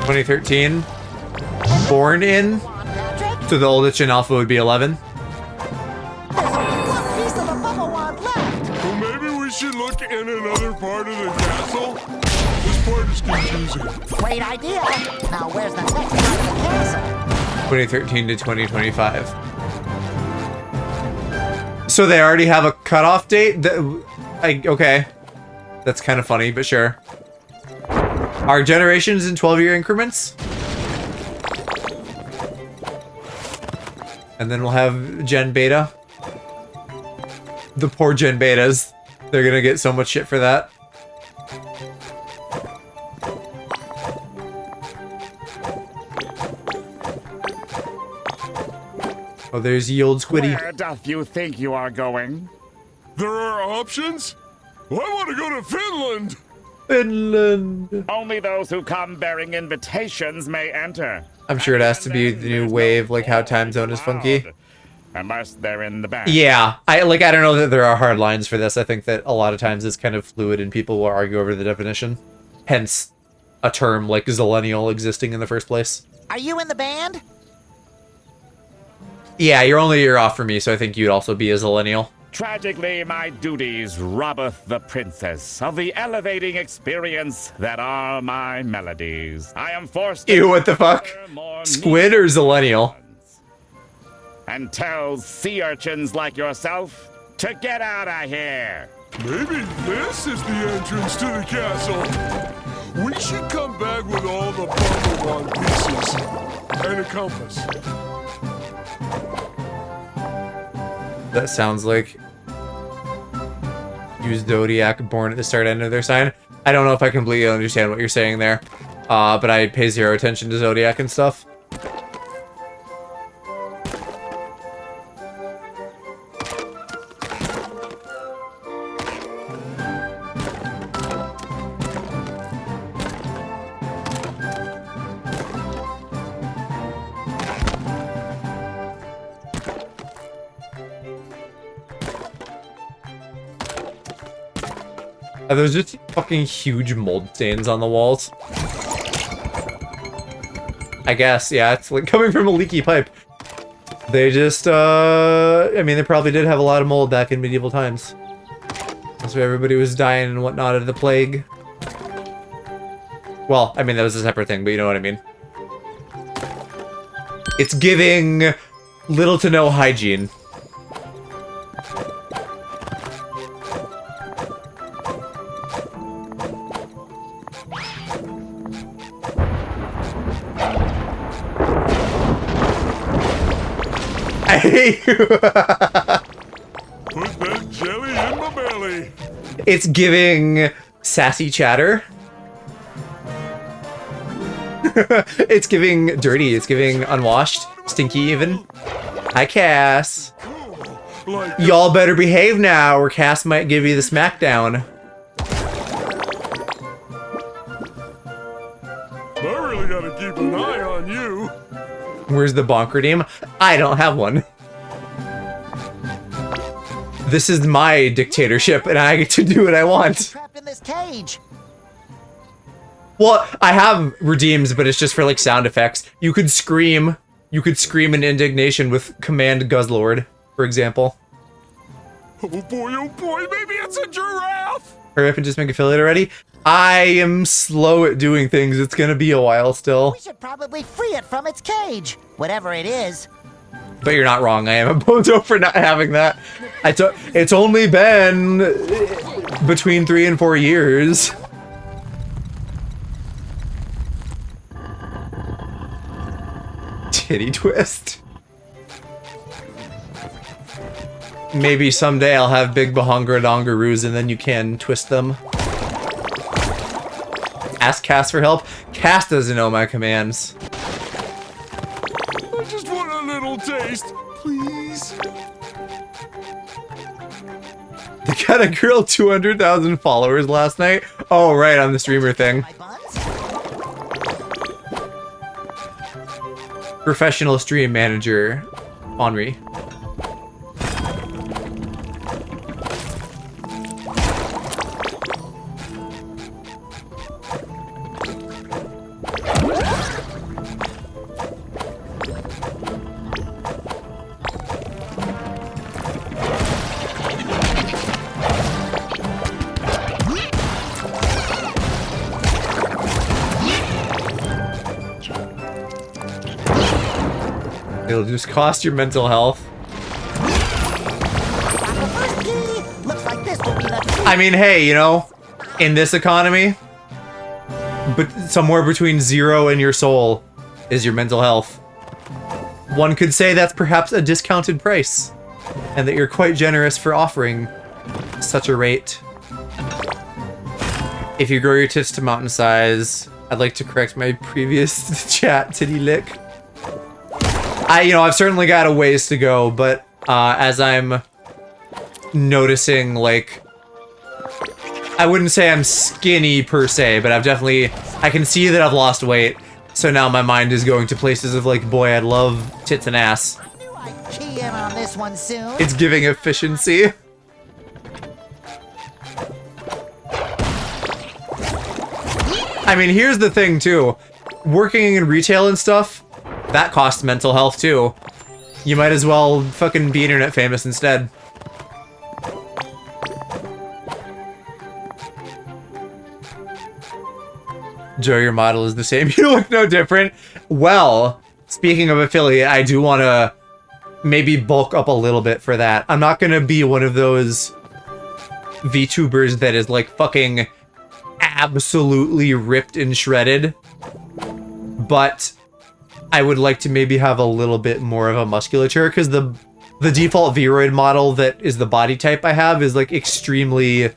(2013) Born in? So the oldest Gen Alpha would be 11. There's only one piece of the bubble wand left. Well, maybe we should look in another part of the castle. This part is confusing. Great idea. Now where's the next part of the castle? 2013 to 2025. So they already have a cutoff date? Okay. That's kind of funny, but sure. Are generations in 12-year increments? And then we'll have Gen Beta. The poor Gen Betas. They're gonna get so much shit for that. Oh, there's Yield Squiddy. Where doth you think you are going? There are options? Well, I want to go to Finland. Finland. Only those who come bearing invitations may enter. I'm sure it has to be the new wave, like how Time Zone is funky. Unless they're in the back. Yeah, I don't know that there are hard lines for this. I think that a lot of times it's kind of fluid and people will argue over the definition. Hence, a term like zillennial existing in the first place. Are you in the band? Yeah, you're only a year off from me, so I think you'd also be a zillennial. Tragically, my duties robbeth the princess of the elevating experience that are my melodies. I am forced to... Ew, what the fuck? more Squid or zillennial? and tell sea urchins like yourself to get out of here. Maybe this is the entrance to the castle. We should come back with all the Bumblebond pieces and a compass. That sounds like use Zodiac born at the start end of their sign. I don't know if I completely understand what you're saying there, but I pay zero attention to Zodiac and stuff. There's just fucking huge mold stains on the walls. I guess, yeah, it's like coming from a leaky pipe. They just, I mean, they probably did have a lot of mold back in medieval times. That's why everybody was dying and whatnot of the plague. Well, I mean, that was a separate thing, but you know what I mean. It's giving little to no hygiene. I hate you. Put that jelly in my belly. It's giving sassy chatter. It's giving dirty. It's giving unwashed. Stinky even. Hi, Cass. Like Y'all better behave now or Cass might give you the smackdown. I really gotta keep an eye on you. Where's the bonk redeem? I don't have one. This is my dictatorship and I get to do what I want. Trapped in this cage. Well, I have redeems, but it's just for like sound effects. You could scream. You could scream in indignation with Command Guzzlord, for example. Oh boy, maybe it's a giraffe! Hurry up and just make affiliate already. I am slow at doing things. It's gonna be a while still. We should probably free it from its cage, whatever it is. But you're not wrong. I am a bozo for not having that. It's only been between 3 and 4 years. Titty twist. Maybe someday I'll have big bahongra dongaroos and then you can twist them. Ask Cass for help. Cass doesn't know my commands. I just want a little taste, please. They got a girl 200,000 followers last night. Oh, right, on the streamer thing. My buns? Professional stream manager, Henri. It'll just cost your mental health. Looks like this will be the I mean, hey, you know, in this economy, but somewhere between 0 and your soul is your mental health. One could say that's perhaps a discounted price, and that you're quite generous for offering such a rate. If you grow your tits to mountain size, I'd like to correct my previous chat, titty lick. I've certainly got a ways to go, but as I'm noticing, like, I wouldn't say I'm skinny per se, but I can see that I've lost weight. So now my mind is going to places of like, boy, I'd love tits and ass. I knew I'd key in on this one soon. It's giving efficiency. I mean, here's the thing too. Working in retail and stuff, that costs mental health too. You might as well fucking be internet famous instead. Joe, your model is the same. You look no different. Well, speaking of affiliate, I do want to maybe bulk up a little bit for that. I'm not gonna be one of those VTubers that is like fucking absolutely ripped and shredded, but I would like to maybe have a little bit more of a musculature, because the default Vroid model that is the body type I have is like extremely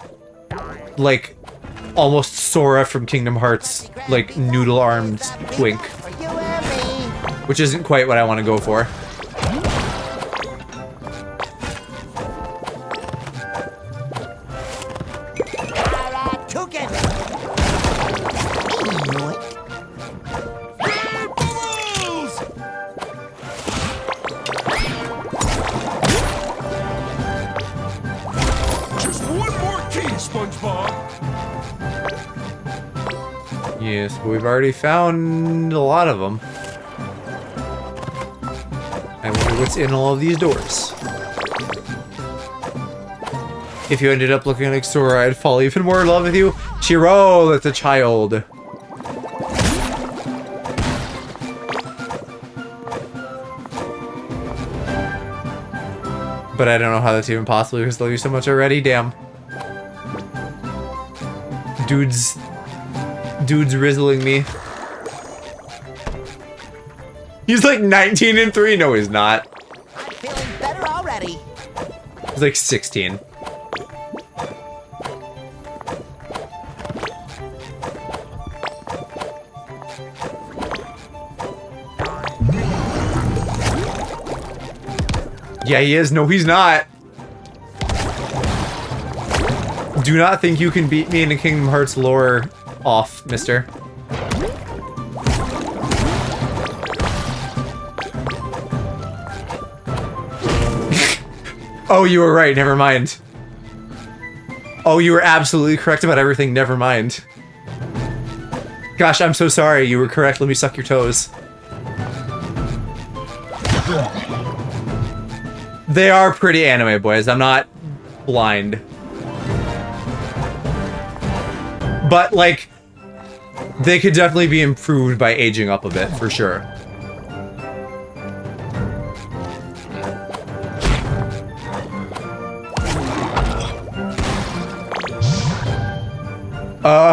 like almost Sora from Kingdom Hearts, like noodle-armed twink, which isn't quite what I want to go for. Just one more key, SpongeBob. Yes, but we've already found a lot of them. I wonder what's in all of these doors. If you ended up looking like Sora, I'd fall even more in love with you. Shiro, that's a child. But I don't know how that's even possible because they'll use so much already. Damn. Dude's rizzling me. He's like 19 and 3. No, he's not. I'm feeling better already. He's like 16. Yeah, he is. No, he's not. Do not think you can beat me in a Kingdom Hearts lore off, mister. Oh, you were right. Never mind. Oh, you were absolutely correct about everything. Never mind. Gosh, I'm so sorry. You were correct. Let me suck your toes. They are pretty anime, boys. I'm not blind. But, like, they could definitely be improved by aging up a bit, for sure.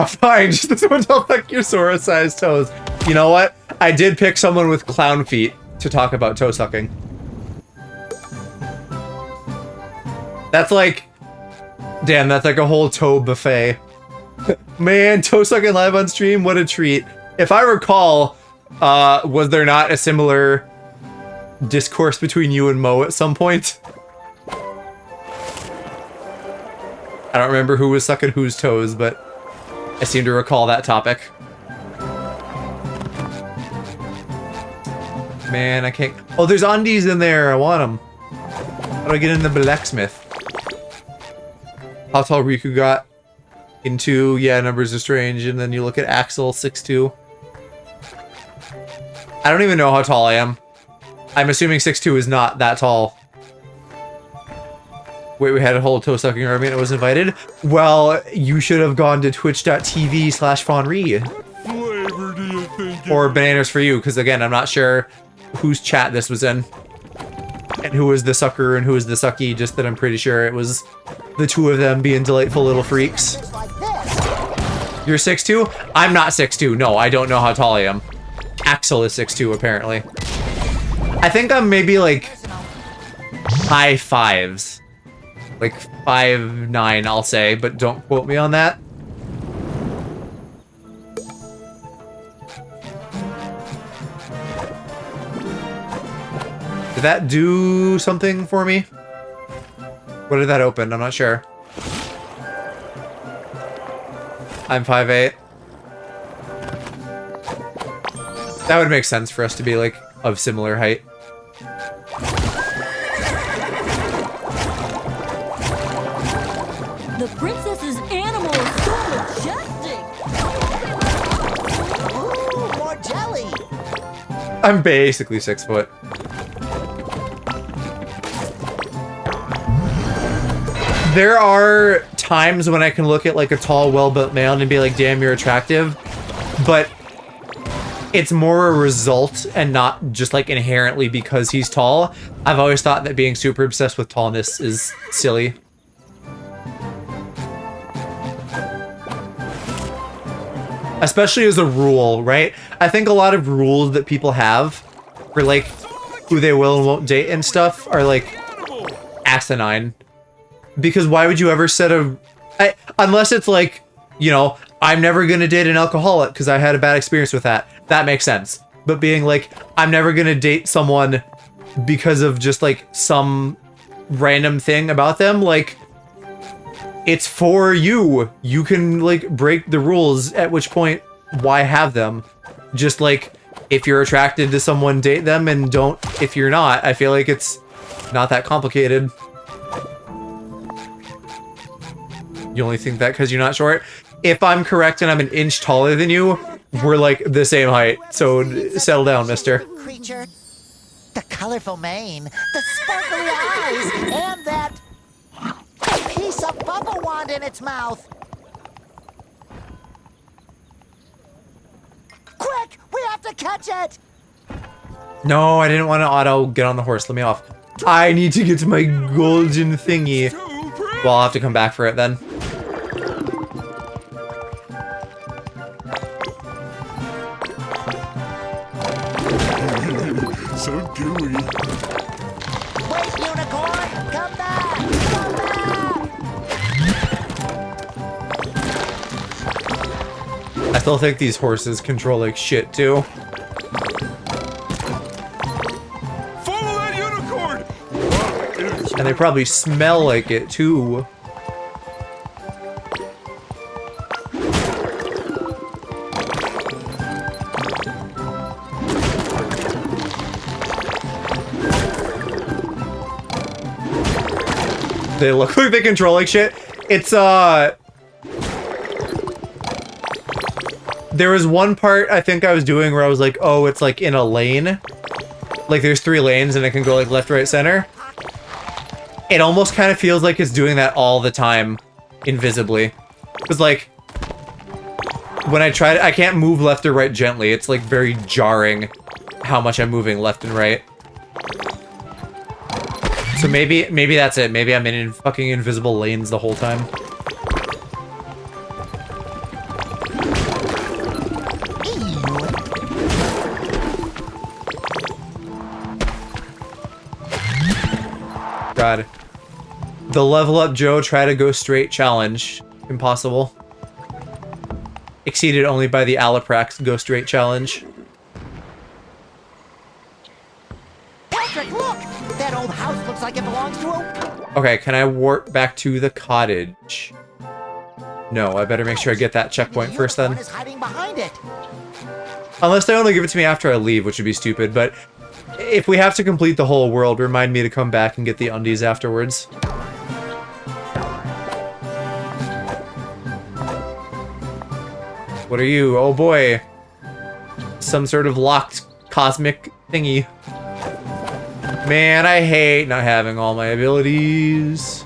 Fine. Just someone don't like your Sora-sized toes. You know what? I did pick someone with clown feet to talk about toe sucking. That's like... Damn, that's like a whole toe buffet. Man, toe sucking live on stream, what a treat. If I recall, was there not a similar discourse between you and Mo at some point? I don't remember who was sucking whose toes, but I seem to recall that topic. Man, I can't... Oh, there's undies in there. I want them. How do I get in the blacksmith? How tall Riku got into... Yeah, numbers are strange. And then you look at Axel, 6'2". I don't even know how tall I am. I'm assuming 6'2" is not that tall. Wait, we had a whole toe-sucking army and I was invited? Well, you should have gone to twitch.tv/Fonri. Flavor do you think? Or Bananas for You, because again, I'm not sure whose chat this was in. And who was the sucker and who was the sucky, just that I'm pretty sure it was the two of them being delightful little freaks. You're 6'2"? I'm not 6'2". No, I don't know how tall I am. Axel is 6'2", apparently. I think I'm maybe like high fives. Like 5'9", I'll say, but don't quote me on that. Did that do something for me? What did that open? I'm not sure. I'm 5'8". That would make sense for us to be, like, of similar height. The princess's animal is so majestic! Ooh, more jelly! I'm basically 6 foot. There are times when I can look at like a tall, well-built male and be like, damn, you're attractive. But it's more a result and not just like inherently because he's tall. I've always thought that being super obsessed with tallness is silly. Especially as a rule, right? I think a lot of rules that people have for like who they will and won't date and stuff are like asinine. Because why would you ever set unless it's like, you know, I'm never gonna date an alcoholic because I had a bad experience with that. That makes sense. But being like, I'm never gonna date someone because of just like some random thing about them, like, it's for you. You can like break the rules, at which point, why have them? Just like, if you're attracted to someone, date them, and don't if you're not. I feel like it's not that complicated. You only think that because you're not short? If I'm correct and I'm an inch taller than you, we're like the same height. So settle down, mister. Creature, the colorful mane, the sparkly eyes, and that piece of bubble wand in its mouth. Quick, we have to catch it. No, I didn't want to auto get on the horse. Let me off. I need to get to my golden thingy. Well, I'll have to come back for it then. So gooey. Wait, unicorn, come back! Come back! I still think these horses control like shit too. Follow that unicorn! And they probably smell like it too. They look like they control like shit. It's, there was one part I think I was doing where I was like, oh, it's like in a lane. Like there's 3 lanes and it can go like left, right, center. It almost kind of feels like it's doing that all the time, invisibly. Because like, when I try to, I can't move left or right gently. It's like very jarring how much I'm moving left and right. So maybe that's it. Maybe I'm in fucking invisible lanes the whole time. God. The level up Joe try to go straight challenge. Impossible. Exceeded only by the Alaprax go straight challenge. Patrick, look! That old house looks like it belongs to a... Okay, can I warp back to the cottage? No, I better make sure I get that checkpoint first then. Unicorn is hiding behind it. Unless they only give it to me after I leave, which would be stupid, but if we have to complete the whole world, remind me to come back and get the undies afterwards. What are you? Oh boy. Some sort of locked cosmic thingy. Man, I hate not having all my abilities.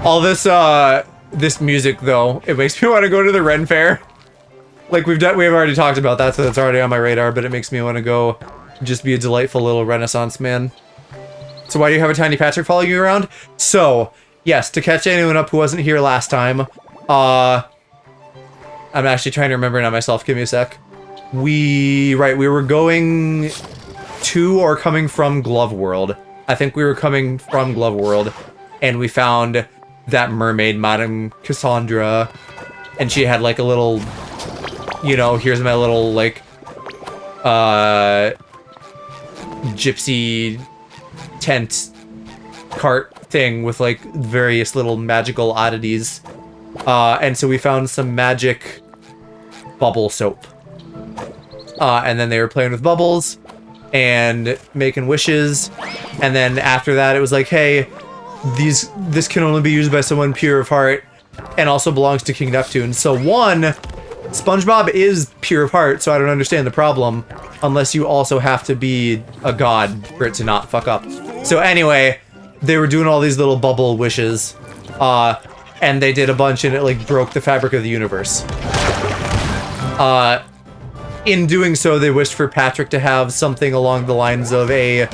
All this, this music, though, it makes me want to go to the Ren Fair. Like, we've already talked about that, so that's already on my radar, but it makes me want to go just be a delightful little Renaissance man. So why do you have a tiny Patrick following you around? So, yes, to catch anyone up who wasn't here last time, I'm actually trying to remember now myself, give me a sec. We were going to or coming from Glove World. I think we were coming from Glove World, and we found that mermaid, Madame Cassandra, and she had like a little, you know, here's my little like gypsy tent cart thing with like various little magical oddities, and so we found some magic bubble soap, and then they were playing with bubbles and making wishes, and then after that it was like, hey, this can only be used by someone pure of heart. and also belongs to King Neptune. So one, SpongeBob is pure of heart, so I don't understand the problem, unless you also have to be a god for it to not fuck up. So anyway, they were doing all these little bubble wishes, and they did a bunch, and it like broke the fabric of the universe. In doing so, they wished for Patrick to have something along the lines of a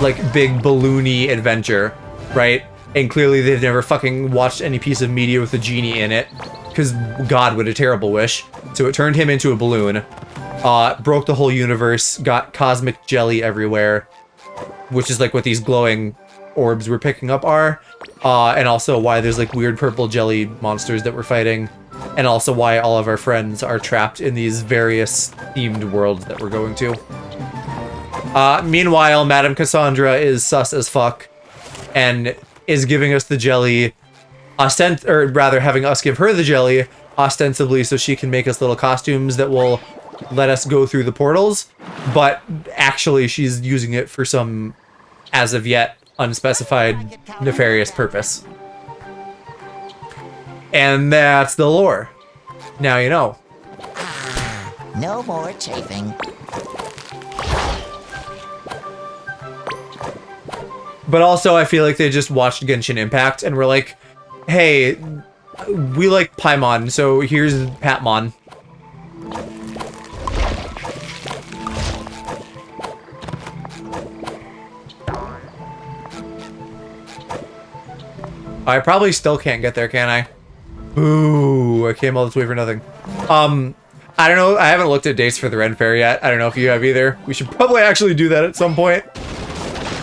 like big balloony adventure, right? And clearly they've never fucking watched any piece of media with a genie in it, because God, what a terrible wish. So it turned him into a balloon, broke the whole universe, got cosmic jelly everywhere, which is like what these glowing orbs we're picking up are, and also why there's like weird purple jelly monsters that we're fighting, and also why all of our friends are trapped in these various themed worlds that we're going to. Meanwhile, Madame Cassandra is sus as fuck, and is giving us the jelly, or rather having us give her the jelly, ostensibly so she can make us little costumes that will let us go through the portals, but actually she's using it for some, as of yet, unspecified nefarious purpose. And that's the lore. Now you know. No more chafing. But also, I feel like they just watched Genshin Impact and were like, hey, we like Paimon, so here's Patmon. I probably still can't get there, can I? Ooh, I came all this way for nothing. I don't know. I haven't looked at dates for the Ren Fair yet. I don't know if you have either. We should probably actually do that at some point.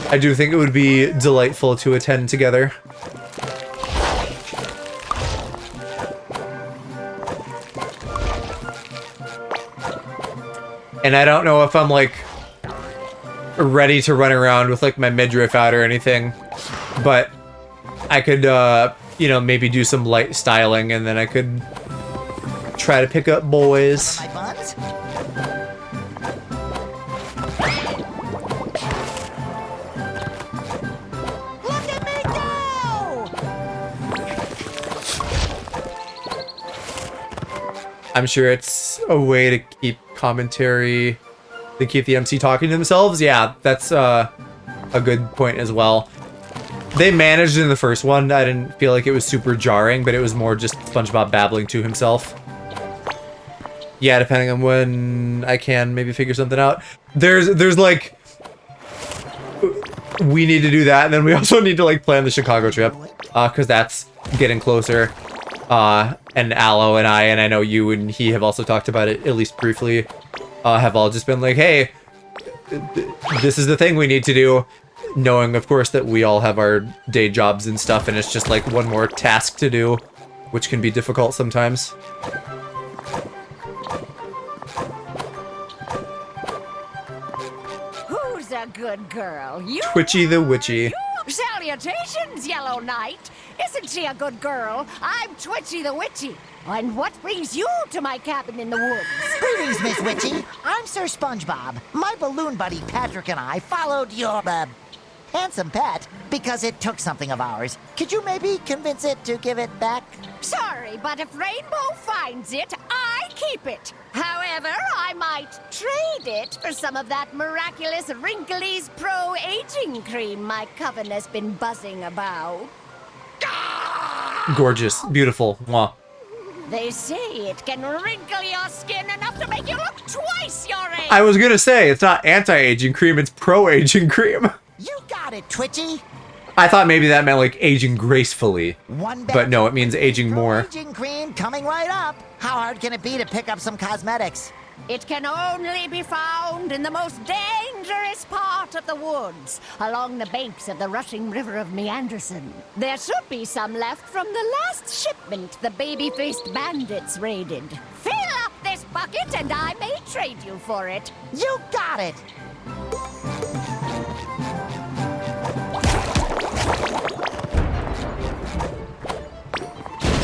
I do think it would be delightful to attend together. And I don't know if I'm like ready to run around with like my midriff out or anything, but I could, you know, maybe do some light styling and then I could try to pick up boys. My buns? Look at me go! I'm sure it's a way to keep commentary, to keep the MC talking to themselves. Yeah, that's a good point as well. They managed in the first one. I didn't feel like it was super jarring, but it was more just SpongeBob babbling to himself. Yeah, depending on when I can maybe figure something out. There's like, we need to do that, and then we also need to like plan the Chicago trip, because that's getting closer. And Aloe and I know you and he have also talked about it, at least briefly, have all just been like, hey, this is the thing we need to do. Knowing, of course, that we all have our day jobs and stuff, and it's just like one more task to do, which can be difficult sometimes. Who's a good girl? You? Twitchy the Witchy. Salutations, Yellow Knight. Isn't she a good girl? I'm Twitchy the Witchy. And what brings you to my cabin in the woods? Greetings, Miss Witchy. I'm Sir SpongeBob. My balloon buddy Patrick and I followed your, handsome pet because it took something of ours. Could you maybe convince it to give it back? Sorry, but if Rainbow finds it, I keep it. However, I might trade it for some of that miraculous Wrinkly's Pro-Aging Cream my coven has been buzzing about. Gorgeous. Beautiful. Mwah. They say it can wrinkle your skin enough to make you look twice your age. I was gonna say, it's not anti-aging cream, it's pro-aging cream. You got it, Twitchy. I thought maybe that meant like aging gracefully. One But no, it means aging more. Aging cream coming right up. How hard can it be to pick up some cosmetics? It can only be found in the most dangerous part of the woods, along the banks of the rushing river of Meanderson. There should be some left from the last shipment the baby-faced bandits raided. Fill up this bucket and I may trade you for it. You got it.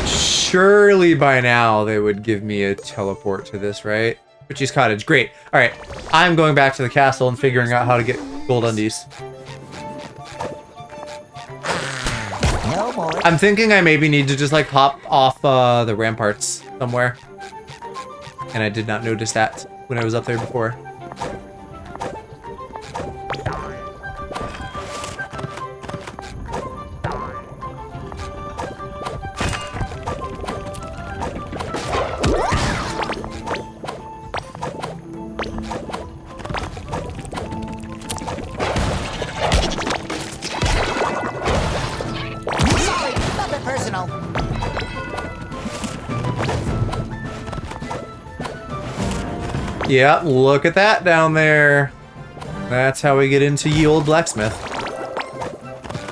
Surely by now they would give me a teleport to this, right? Richie's Cottage. Great. All right. I'm going back to the castle and figuring out how to get gold undies. No more. I'm thinking I maybe need to just like hop off the ramparts somewhere. And I did not notice that when I was up there before. Sorry, nothing personal. Yeah, look at that down there. That's how we get into ye old blacksmith.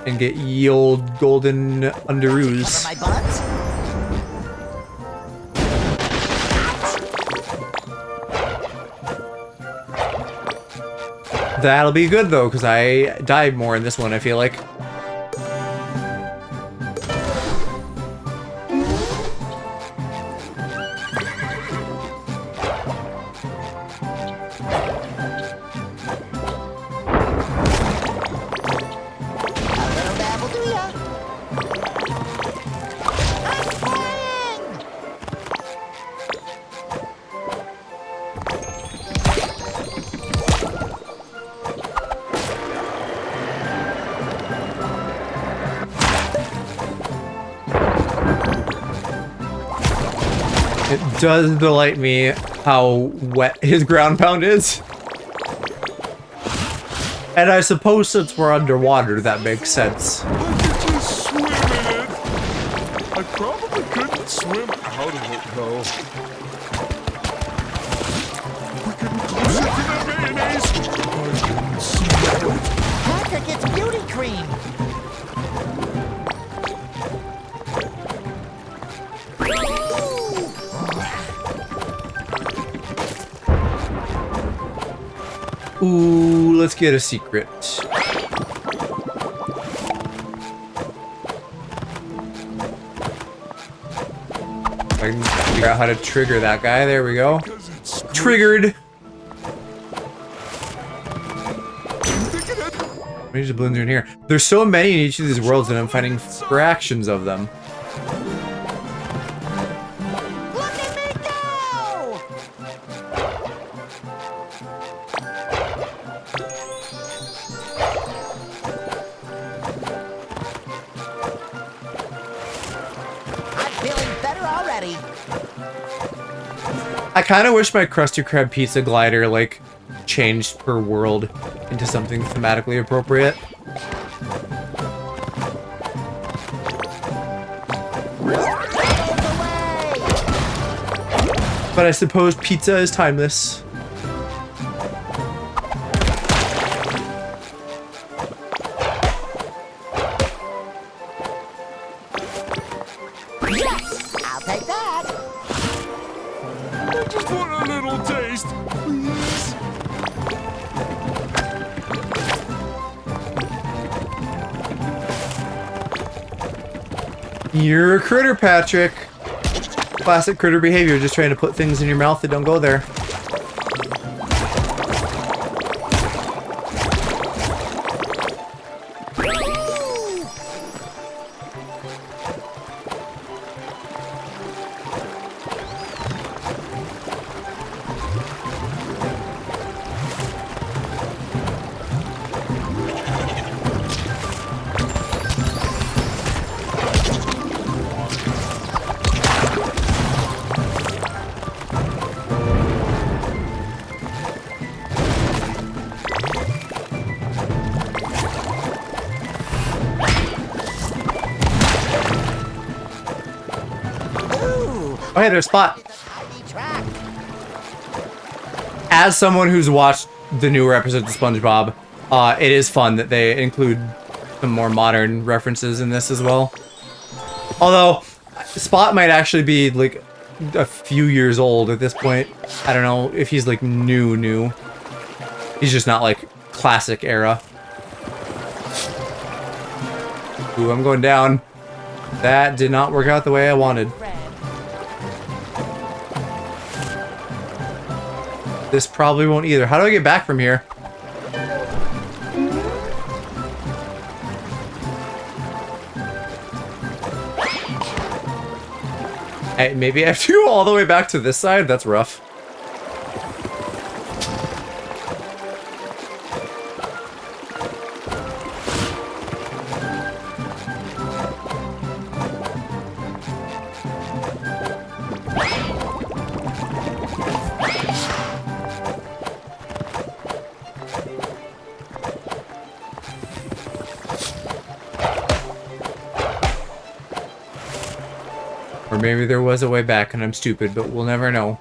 And get ye old golden underoos. My buns? That'll be good though, because I died more in this one, I feel like. That'll do ya. I'm flying! It does delight me how wet his ground pound is. And I suppose since we're underwater, that makes sense. I could just swim in it. I probably couldn't swim out of it, though. We're getting closer to the mayonnaise. I can smell it. Patrick, it's beauty cream! Ooh, let's get a secret. I can figure out how to trigger that guy. There we go. Triggered! Many just balloons are in here. There's so many in each of these worlds and I'm finding fractions of them. Look at me go! I'm feeling better already. I kind of wish my Krusty Krab pizza glider, like, changed per world into something thematically appropriate. But I suppose pizza is timeless. Yes! I'll take that! I just want a little taste, please. You're a critter, Patrick. Classic critter behavior, just trying to put things in your mouth that don't go there. Oh, hey, there's Spot. As someone who's watched the newer episodes of SpongeBob, it is fun that they include some more modern references in this as well. Although, Spot might actually be, like, a few years old at this point. I don't know if he's, like, new. He's just not, like, classic era. Ooh, I'm going down. That did not work out the way I wanted. This probably won't either. How do I get back from here? Maybe I have to go all the way back to this side? That's rough. Or maybe there was a way back and I'm stupid, but we'll never know.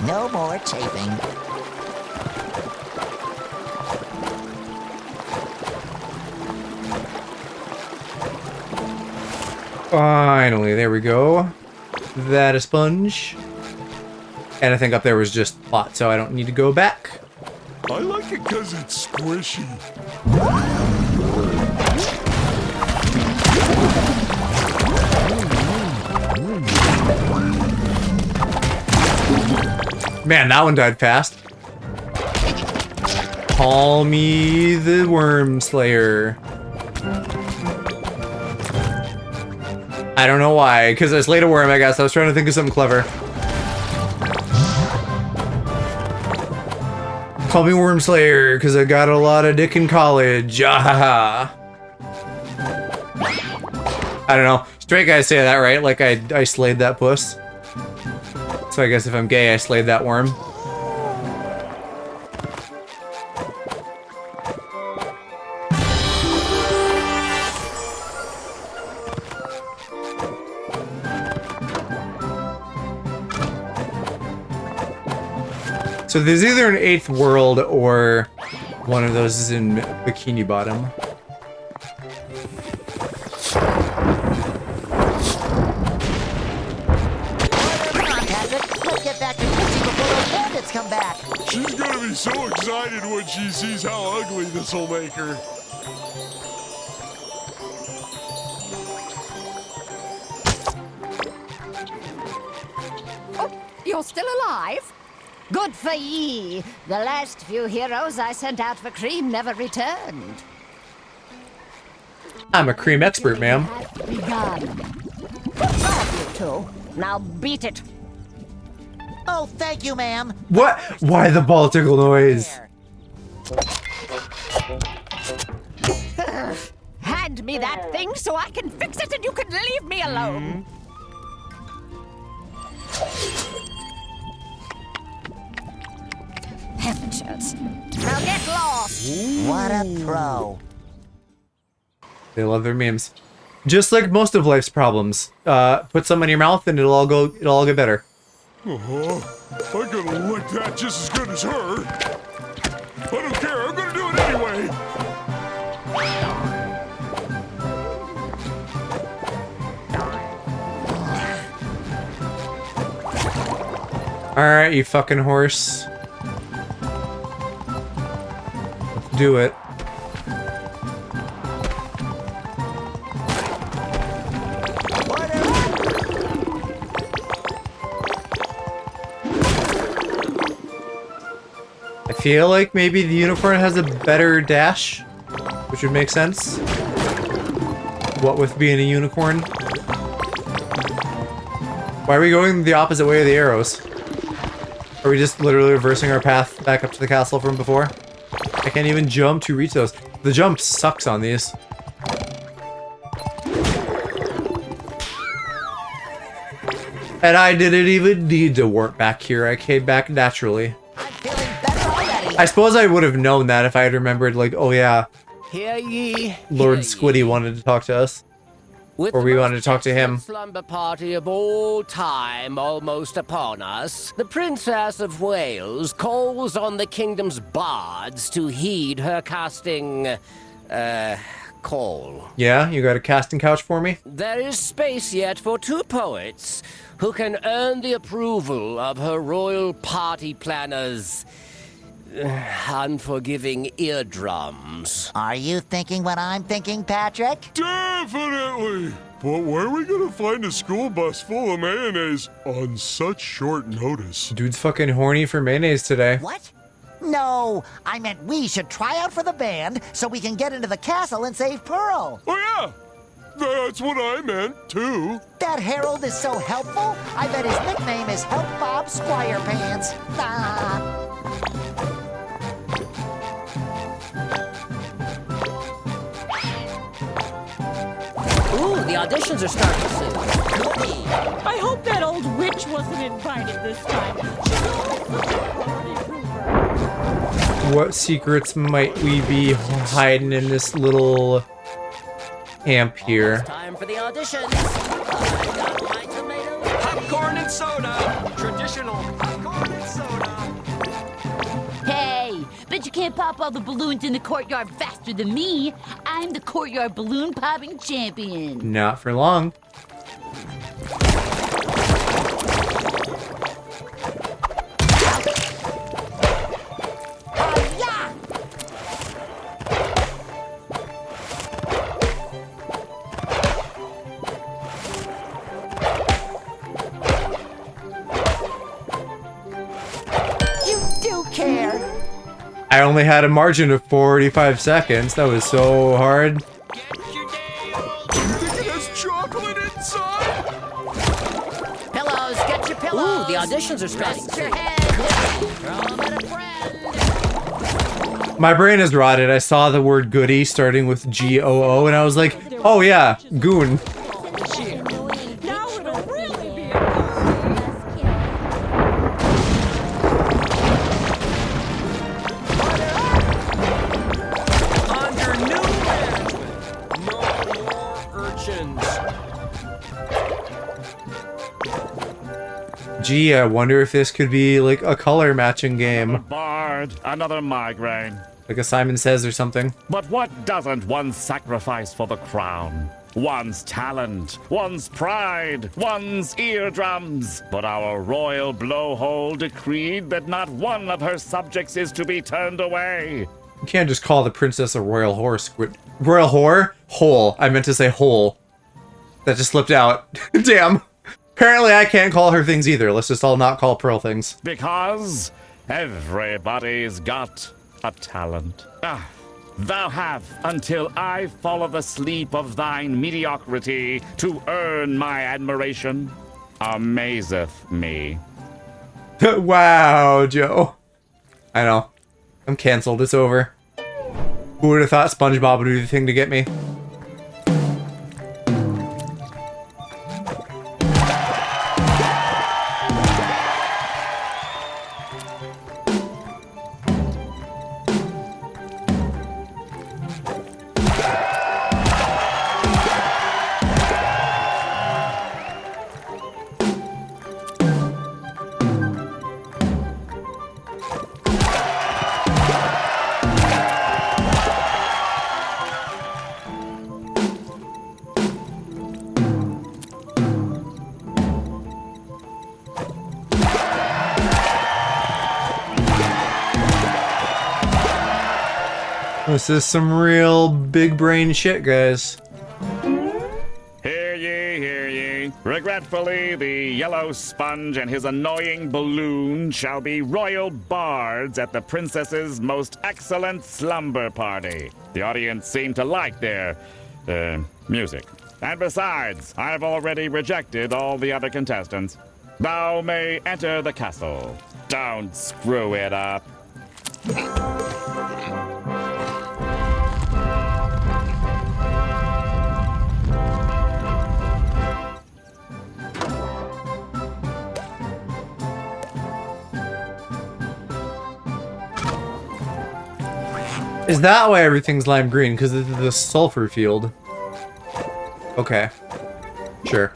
No more chafing. Finally, there we go. That a sponge. And I think up there was just plot, so I don't need to go back. I like it because it's squishy. Man, that one died fast. Call me the Worm Slayer. I don't know why, because I slayed a worm, I guess. I was trying to think of something clever. Call me Worm Slayer, because I got a lot of dick in college. Ah. I don't know. Straight guys say that, right? Like I slayed that puss. So I guess if I'm gay, I slayed that worm. So there's either an 8th world or one of those is in Bikini Bottom. Come on, Patrick. Let's get back to Krussy before those bandits come back. She's gonna be so excited when she sees how ugly this'll make her. Oh, you're still alive? Good for ye. The last few heroes I sent out for cream never returned. I'm a cream expert, ma'am. Begun. Good job, you two. Now beat it. Oh, thank you, ma'am. What? Why the ball tickle noise? Hand me that thing so I can fix it and you can leave me alone. Amateurs. Now get lost. What a pro. They love their memes. Just like most of life's problems. Put some in your mouth and it'll all get better. I'm gonna lick that just as good as her. I don't care, I'm gonna do it anyway. Alright, you fucking horse. Let's do it. I feel like maybe the unicorn has a better dash, which would make sense. What with being a unicorn? Why are we going the opposite way of the arrows? Are we just literally reversing our path back up to the castle from before? I can't even jump to reach those. The jump sucks on these. And I didn't even need to warp back here. I came back naturally. I'm feeling better already. I suppose I would have known that if I had remembered, like, oh yeah, Hear ye, Lord hear Squiddy ye. wanted to talk to us. With Or we the wanted most to talk to him. excellent slumber party of all time almost upon us, the Princess of Wales calls on the kingdom's bards to heed her casting, call. Yeah, you got a casting couch for me? There is space yet for 2 poets who can earn the approval of her royal party planners. unforgiving eardrums. Are you thinking what I'm thinking, Patrick? Definitely! But where are we gonna find a school bus full of mayonnaise on such short notice? Dude's fucking horny for mayonnaise today. What? No, I meant we should try out for the band so we can get into the castle and save Pearl. Oh yeah! That's what I meant, too. That Harold is so helpful, I bet his nickname is Spongebob Squarepants. Ah. Ooh, the auditions are starting soon. Goody. I hope that old witch wasn't invited this time. She's always such a party pooper. What secrets might we be hiding in this little amp here? Almost time for the auditions. I got my tomato. Popcorn and soda. Traditional popcorn and soda. Hey, bet you can't pop all the balloons in the courtyard faster than me. I'm the courtyard balloon popping champion. Not for long. I only had a margin of 45 seconds. That was so hard. Get your nails. Think it has chocolate inside? Pillows, get your pillows. Ooh, the auditions are starting Rest your soon. head. Throw 'em at a friend. My brain is rotted. I saw the word goody starting with G-O-O, and I was like, oh yeah, goon. Now it'll really be a party. Under new management. No more urchins. Gee, I wonder if this could be like a color matching game. Bard, another migraine. Like a Simon Says or something. But what doesn't one sacrifice for the crown? One's talent, one's pride, one's eardrums. But our royal blowhole decreed that not one of her subjects is to be turned away. You can't just call the princess a royal whore, Squid. Royal whore? Hole. I meant to say hole. That just slipped out. Damn. Apparently I can't call her things either. Let's just all not call Pearl things. Because everybody's got a talent. Thou have until I follow the sleep of thine mediocrity to earn my admiration. Amazeth me. Wow, Joe. I know. I'm canceled. It's over. Who would have thought SpongeBob would do the thing to get me? This is some real big brain shit, guys. Hear ye, hear ye. Regretfully, the yellow sponge and his annoying balloon shall be royal bards at the princess's most excellent slumber party. The audience seem to like their, music. And besides, I've already rejected all the other contestants. Thou may enter the castle. Don't screw it up. Is that why everything's lime green? Because it's the sulfur field. Okay. Sure.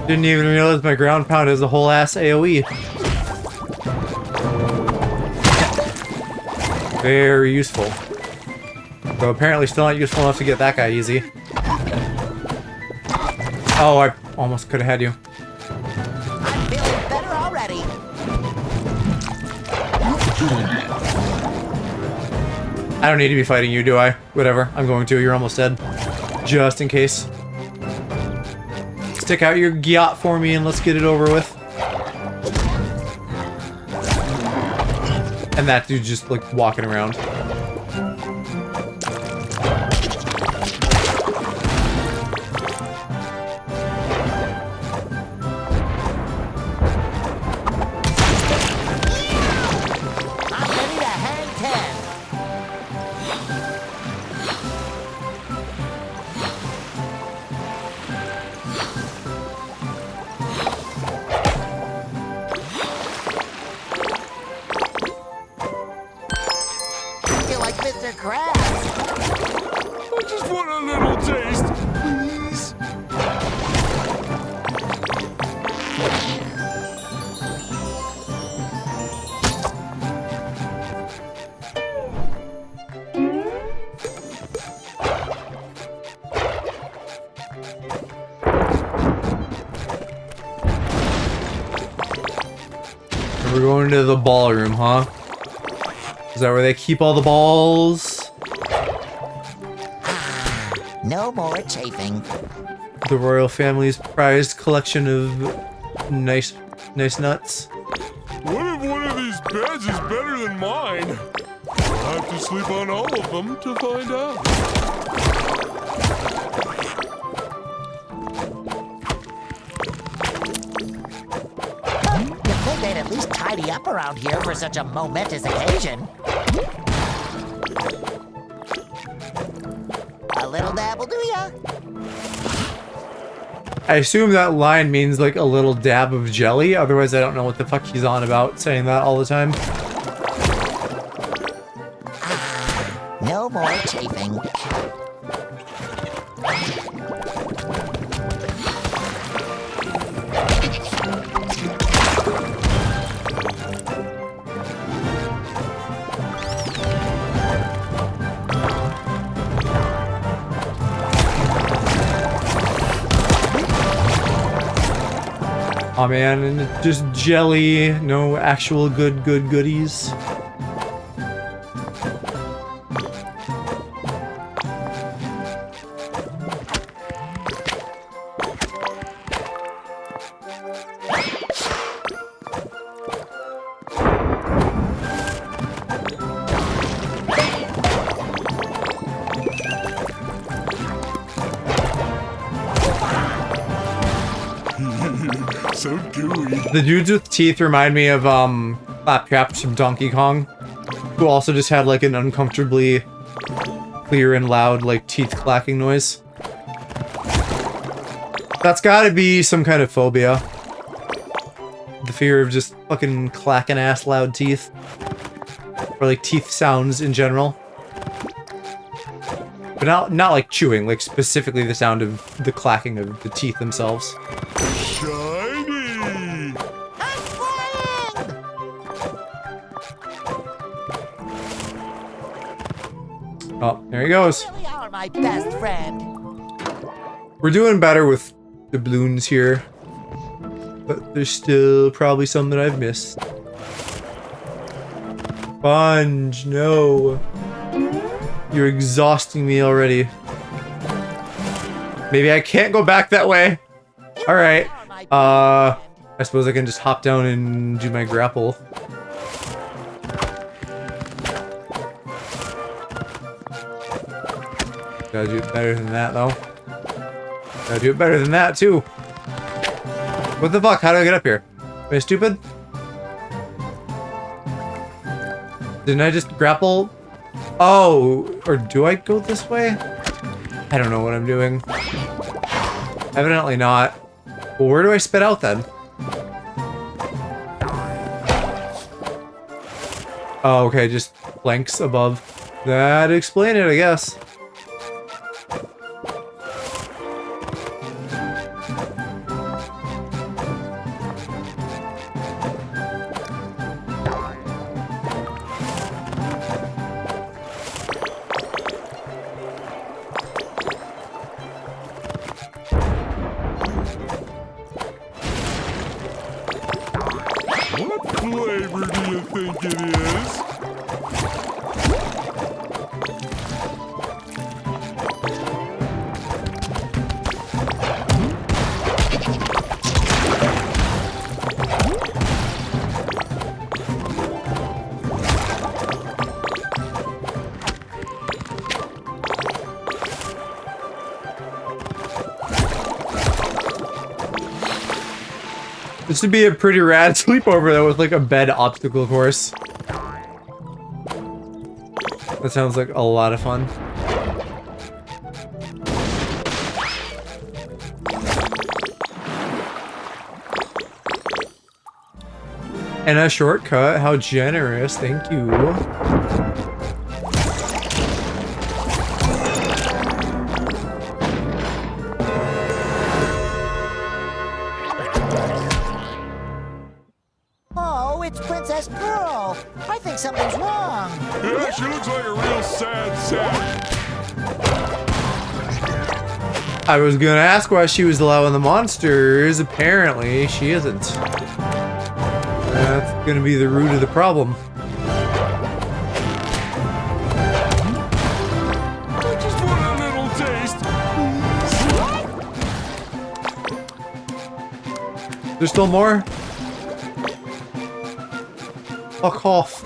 Didn't even realize my ground pound is a whole ass AoE. Very useful. So apparently still not useful enough to get that guy easy. Oh, I almost could have had you. I'm feeling better already. I don't need to be fighting you, do I? Whatever, I'm going to. You're almost dead. Just in case. Stick out your gyat for me and let's get it over with. And that dude's just like walking around. I'm ready to hang 10. I feel like Mr. Krabs. I just want a little taste, please. We're going to the ballroom, huh? Is that where they keep all the balls? No more chafing. The royal family's prized collection of nice nuts. What if one of these beds is better than mine? I'll have to sleep on all of them to find out. You'd think they'd at least tidy up around here for such a momentous occasion. A little dab will do ya. I assume that line means like a little dab of jelly, otherwise I don't know what the fuck he's on about saying that all the time. No more chafing. Oh man, and it's just jelly, no actual good goodies. So gooey. The dudes with teeth remind me of Claptraps from Donkey Kong, who also just had like an uncomfortably clear and loud like teeth clacking noise. That's gotta be some kind of phobia. The fear of just fucking clacking ass loud teeth. Or like teeth sounds in general. But not like chewing, like specifically the sound of the clacking of the teeth themselves. Shiny! I'm flying! Oh, there he goes. You really are my best friend. We're doing better with the balloons here. But there's still probably some that I've missed. Sponge, no. You're exhausting me already. Maybe I can't go back that way. Alright. I suppose I can just hop down and do my grapple. Gotta do it better than that, though. Gotta do it better than that, too. What the fuck? How do I get up here? Am I stupid? Didn't I just grapple? Oh, or do I go this way? I don't know what I'm doing. Evidently not. Well, where do I spit out then? Oh, okay, just planks above. That'd explain it, I guess. flavor do you think it is? This would be a pretty rad sleepover though, with like a bed obstacle course. That sounds like a lot of fun. And a shortcut, how generous, thank you. Oh, it's Princess Pearl. I think something's wrong. Yeah, she looks like a real sad sack. I was gonna ask why she was allowing the monsters. Apparently, she isn't. That's gonna be the root of the problem. I just want a little taste. There's still more? Fuck off.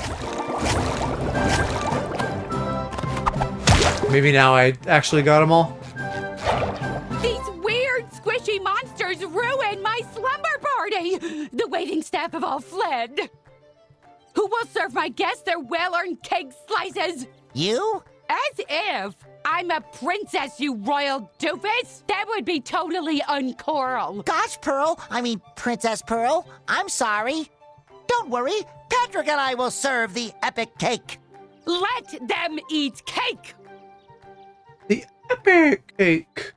Maybe now I actually got them all. These weird, squishy monsters ruined my slumber party. The waiting staff have all fled. Who will serve my guests their well-earned cake slices? You? As if I'm a princess, you royal doofus. That would be totally uncoral. Gosh, Pearl. I mean, Princess Pearl. I'm sorry. Don't worry. Patrick and I will serve the epic cake. Let them eat cake. The epic cake.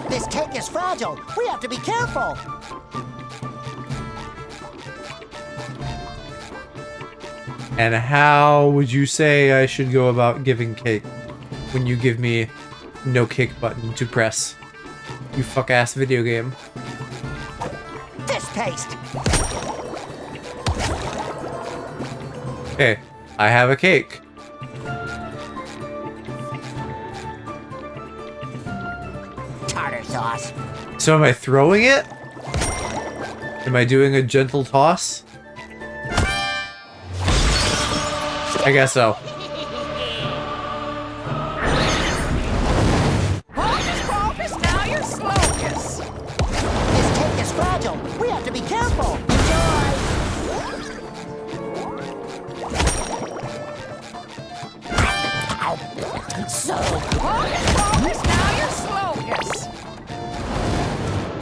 This cake is fragile. We have to be careful. And how would you say I should go about giving cake when you give me no cake button to press? You fuck-ass video game. Fish paste. Okay, I have a cake. Tartar sauce. So am I throwing it? Am I doing a gentle toss? I guess so. Hocus pocus, now you're slocus. This cake is fragile. We have to be careful. Enjoy. So, Hocus pocus, now you're slocus.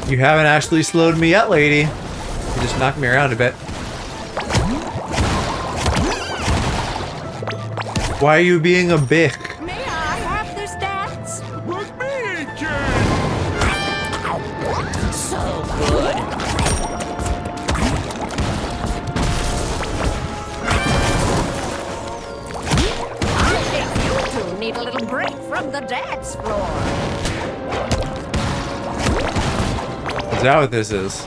You haven't actually slowed me yet, lady. You just knocked me around a bit. Why are you being a bick? May I have the stats? Let me eat cake. so good. I think you two need a little break from the dance floor. Is that what this is?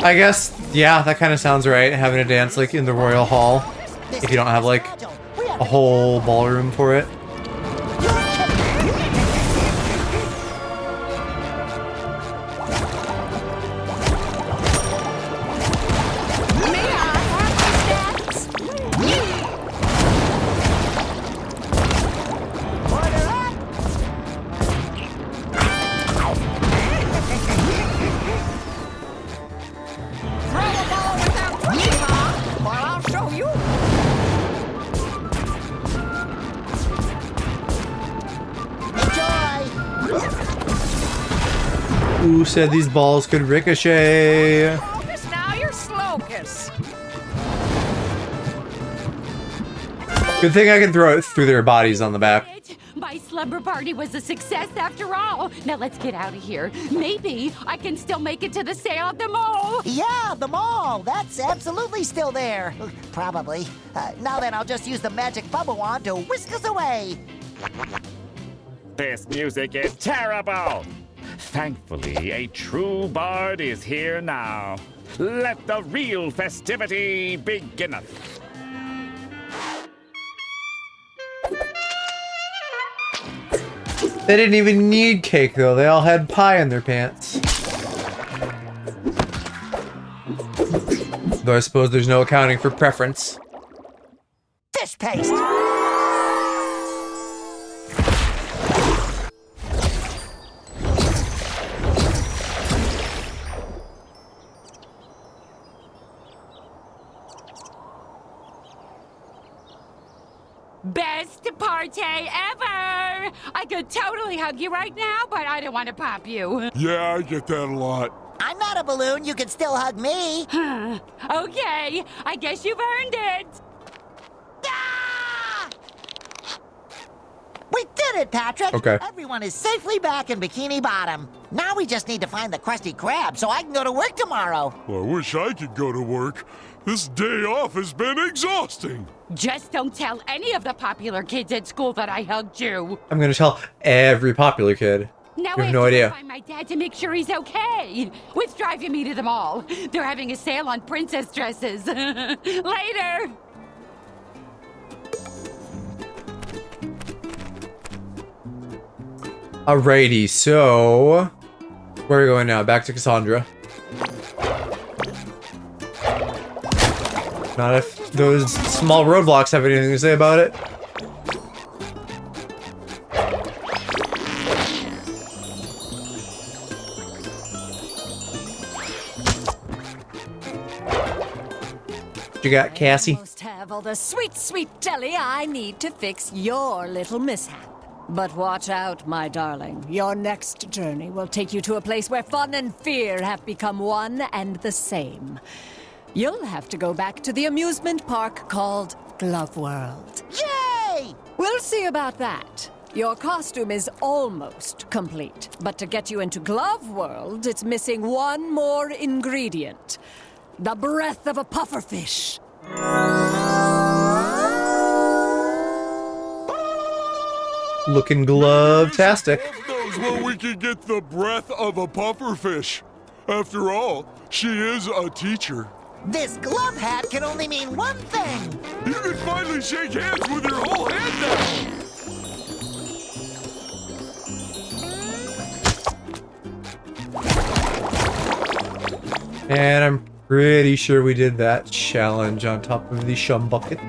I guess, yeah, that kind of sounds right. Having a dance like in the royal hall. If you don't have like a whole ballroom for it. May I have the stats? Order up. Throw a ball without touching, huh? Well, I'll show you. Enjoy. Who said these balls could ricochet? Focus, now you're slocus. Good thing I can throw it through their bodies on the back. My slumber party was a success after all. Now let's get out of here. Maybe I can still make it to the sale at the mall. Yeah, the mall. That's absolutely still there. Probably. Now then, I'll just use the magic bubble wand to whisk us away. This music is terrible. Thankfully, a true bard is here now. Let the real festivity beginneth. They didn't even need cake, though. They all had pie in their pants. Though I suppose there's no accounting for preference. Fish paste! Best party ever! I could totally hug you right now, but I don't want to pop you. Yeah, I get that a lot. I'm not a balloon, you can still hug me. Okay, I guess you've earned it. Ah! We did it, Patrick! Okay. Everyone is safely back in Bikini Bottom. Now we just need to find the Krusty Krab so I can go to work tomorrow. Well, I wish I could go to work. This day off has been exhausting. Just don't tell any of the popular kids at school that I hugged you. I'm gonna tell every popular kid. Now You I have no to idea. go find my dad to make sure he's okay. With driving me to the mall. They're having a sale on princess dresses. Later. Alrighty, so where are we going now? Back to Cassandra. Not if those small roadblocks have anything to say about it. What you got, Cassie? Almost have all the sweet, sweet jelly I need to fix your little mishap. But watch out, my darling. Your next journey will take you to a place where fun and fear have become one and the same. You'll have to go back to the amusement park called Glove World. Yay! We'll see about that. Your costume is almost complete, but to get you into Glove World, it's missing one more ingredient. The breath of a pufferfish. Looking glove-tastic. Who knows where we can get the breath of a pufferfish? After all, she is a teacher. This glove hat can only mean one thing. You can finally shake hands with your whole head down. And I'm pretty sure we did that challenge on top of the shum bucket.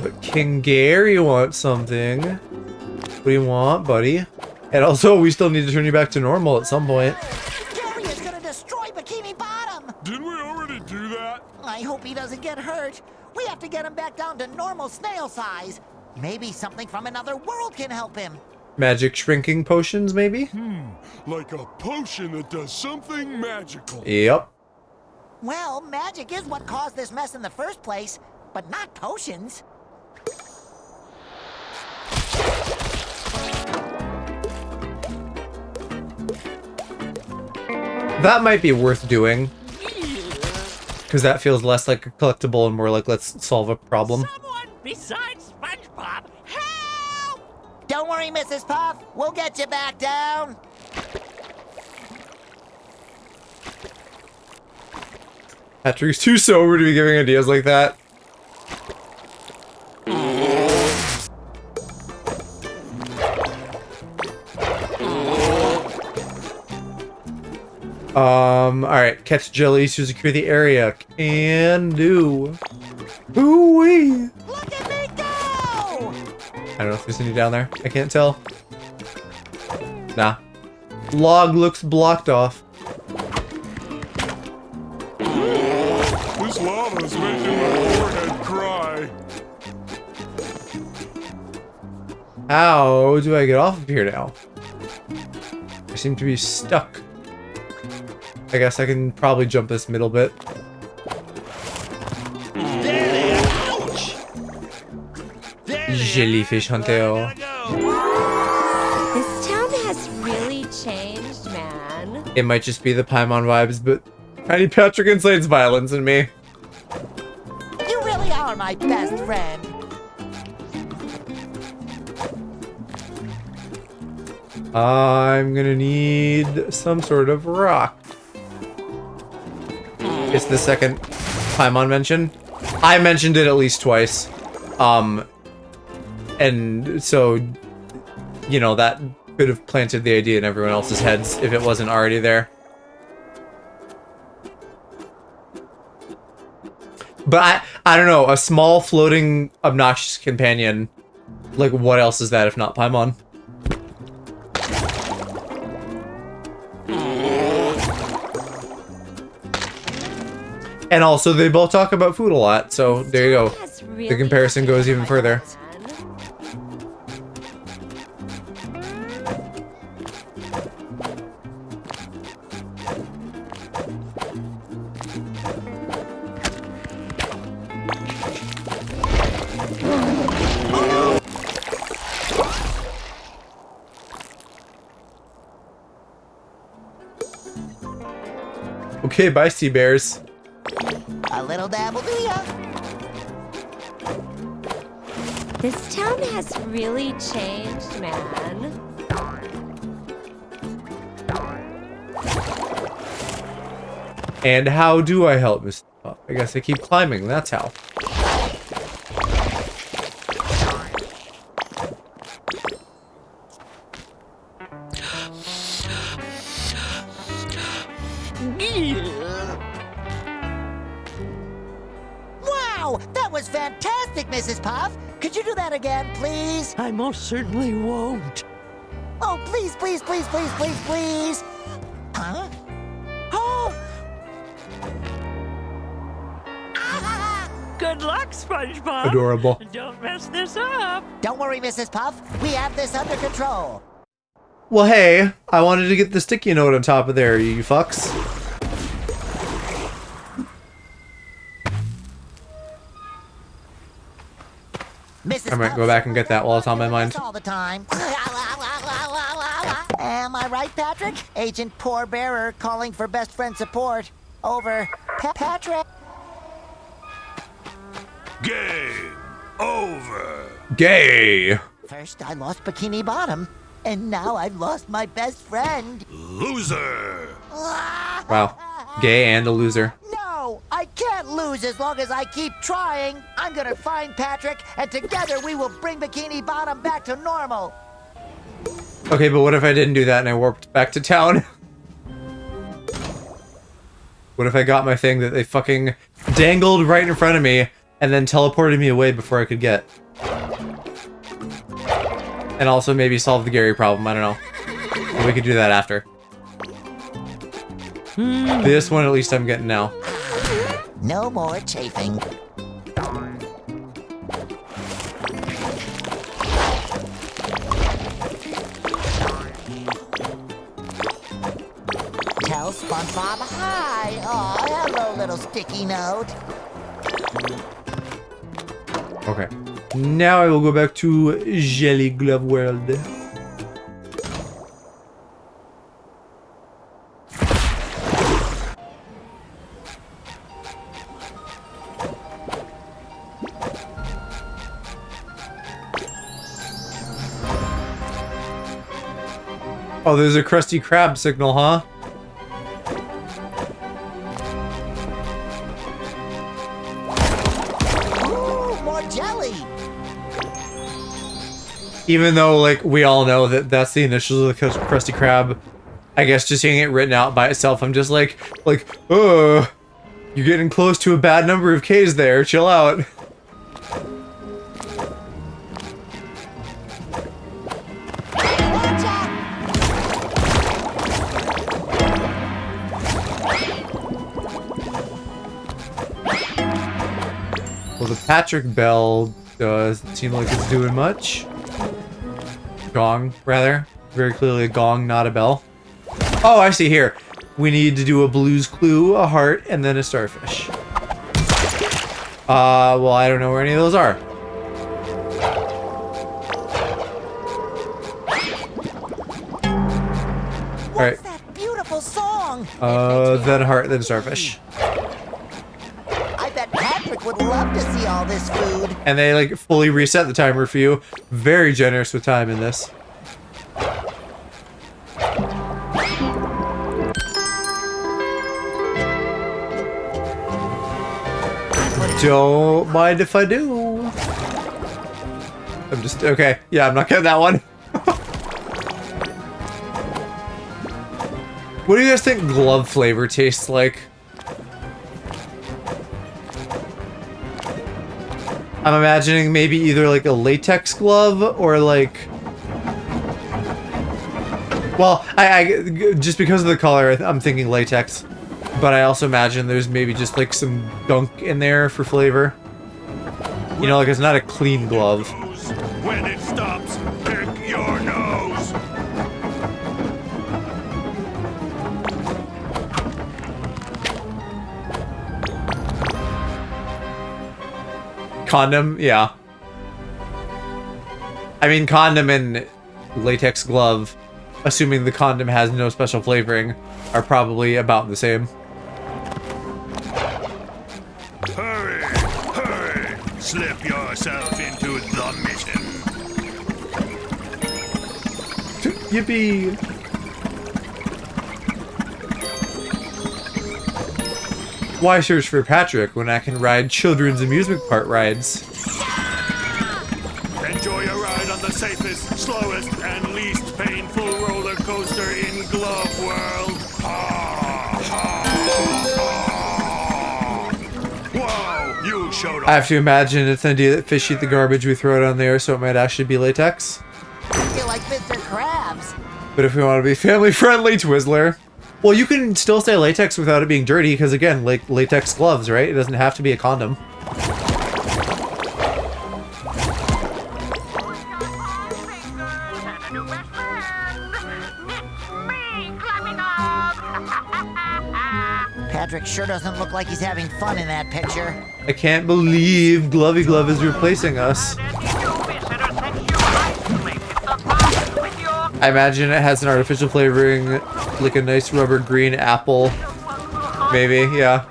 But King Gary wants something. What do you want, buddy? And also, we still need to turn you back to normal at some point. Gary is gonna destroy Bikini Bottom. Didn't we already do that? I hope he doesn't get hurt. We have to get him back down to normal snail size. Maybe something from another world can help him. Magic shrinking potions, maybe? Like a potion that does something magical. Yep. Well, magic is what caused this mess in the first place, but not potions. That might be worth doing. Because that feels less like a collectible and more like let's solve a problem. Someone besides SpongeBob, help! Don't worry, Mrs. Puff. We'll get you back down. Patrick's too sober to be giving ideas like that. Alright, catch jellies to secure the area. Can do. Ooh-wee. Look at me go! I don't know if there's any down there. I can't tell. Nah. Log looks blocked off. This lava is making my forehead cry. How do I get off of here now? I seem to be stuck. I guess I can probably jump this middle bit. Ouch! Jellyfish hunter. This town has really changed, man. It might just be the Paimon vibes, but Tiny Patrick incites violence in me. You really are my best friend. I'm gonna need some sort of rock. It's the second Paimon mention. I mentioned it at least twice. And so, you know, that could have planted the idea in everyone else's heads if it wasn't already there. But I don't know, a small floating obnoxious companion, like what else is that if not Paimon? And also they both talk about food a lot, so there you go. The comparison goes even further. Okay, bye, sea bears. A little dabble do ya? This town has really changed, man. And how do I help Mr. Puff? I guess I keep climbing, that's how. Wow, that was fantastic, Mrs. Puff. Could you do that again, please? I most certainly won't. Oh, please, please, please, please, please, please. Huh? Oh! Good luck, SpongeBob. Adorable. Don't mess this up. Don't worry, Mrs. Puff. We have this under control. Well, hey, I wanted to get the sticky note on top of there, you fucks. Mrs. I might go back and get that while it's on my mind. All the time. Am I right, Patrick? Agent Poor Bearer calling for best friend support. Over. Patrick. Game over. Gay. First, I lost Bikini Bottom, and now I've lost my best friend. Loser. Wow. Gay and a loser. No, I can't lose as long as I keep trying. I'm gonna find Patrick, and together we will bring Bikini Bottom back to normal. Okay, but what if I didn't do that and I warped back to town? What if I got my thing that they fucking dangled right in front of me and then teleported me away before I could get? And also maybe solve the Gary problem, I don't know. But we could do that after. This one at least I'm getting now. No more chafing. Tell SpongeBob hi. Oh, hello, little sticky note. Okay. Now I will go back to Jelly Glove World. Oh, there's a Krusty Krab signal, huh? Ooh, more jelly. Even though, like, we all know that that's the initials of the Krusty Krab, I guess just seeing it written out by itself, I'm just like, you're getting close to a bad number of Ks there, chill out. Well, the Patrick bell doesn't seem like it's doing much. Gong, rather. Very clearly a gong, not a bell. Oh, I see here. We need to do a Blue's Clue, a heart, and then a starfish. Well, I don't know where any of those are. Alright. What's that beautiful song? Then heart, then starfish. I bet Patrick would love to see all this food. And they, like, fully reset the timer for you. Very generous with time in this. Don't mind if I do. I'm just okay. Yeah, I'm not getting that one. What do you guys think glove flavor tastes like? I'm imagining maybe either like a latex glove or like... Well, I just because of the color, I'm thinking latex. But I also imagine there's maybe just like some gunk in there for flavor. You know, like it's not a clean glove. When it stops, pick your nose. Condom, yeah. I mean, condom and latex glove, assuming the condom has no special flavoring, are probably about the same. Hurry, hurry. Slip yourself into the mission. Yippee! Why search for Patrick when I can ride children's amusement park rides? Enjoy a ride on the safest, slowest, and least painful roller coaster in Glove World. Whoa, you showed I off. have to imagine it's an idea that fish eat the garbage we throw down there, so it might actually be latex. I feel like Mr. Krabs. But if we want to be family friendly, Twizzler. Well, you can still say latex without it being dirty, because again, like latex gloves, right? It doesn't have to be a condom. Patrick sure doesn't look like he's having fun in that picture. I can't believe Glovey Glove is replacing us. I imagine it has an artificial flavoring, like a nice rubber green apple. Maybe, yeah.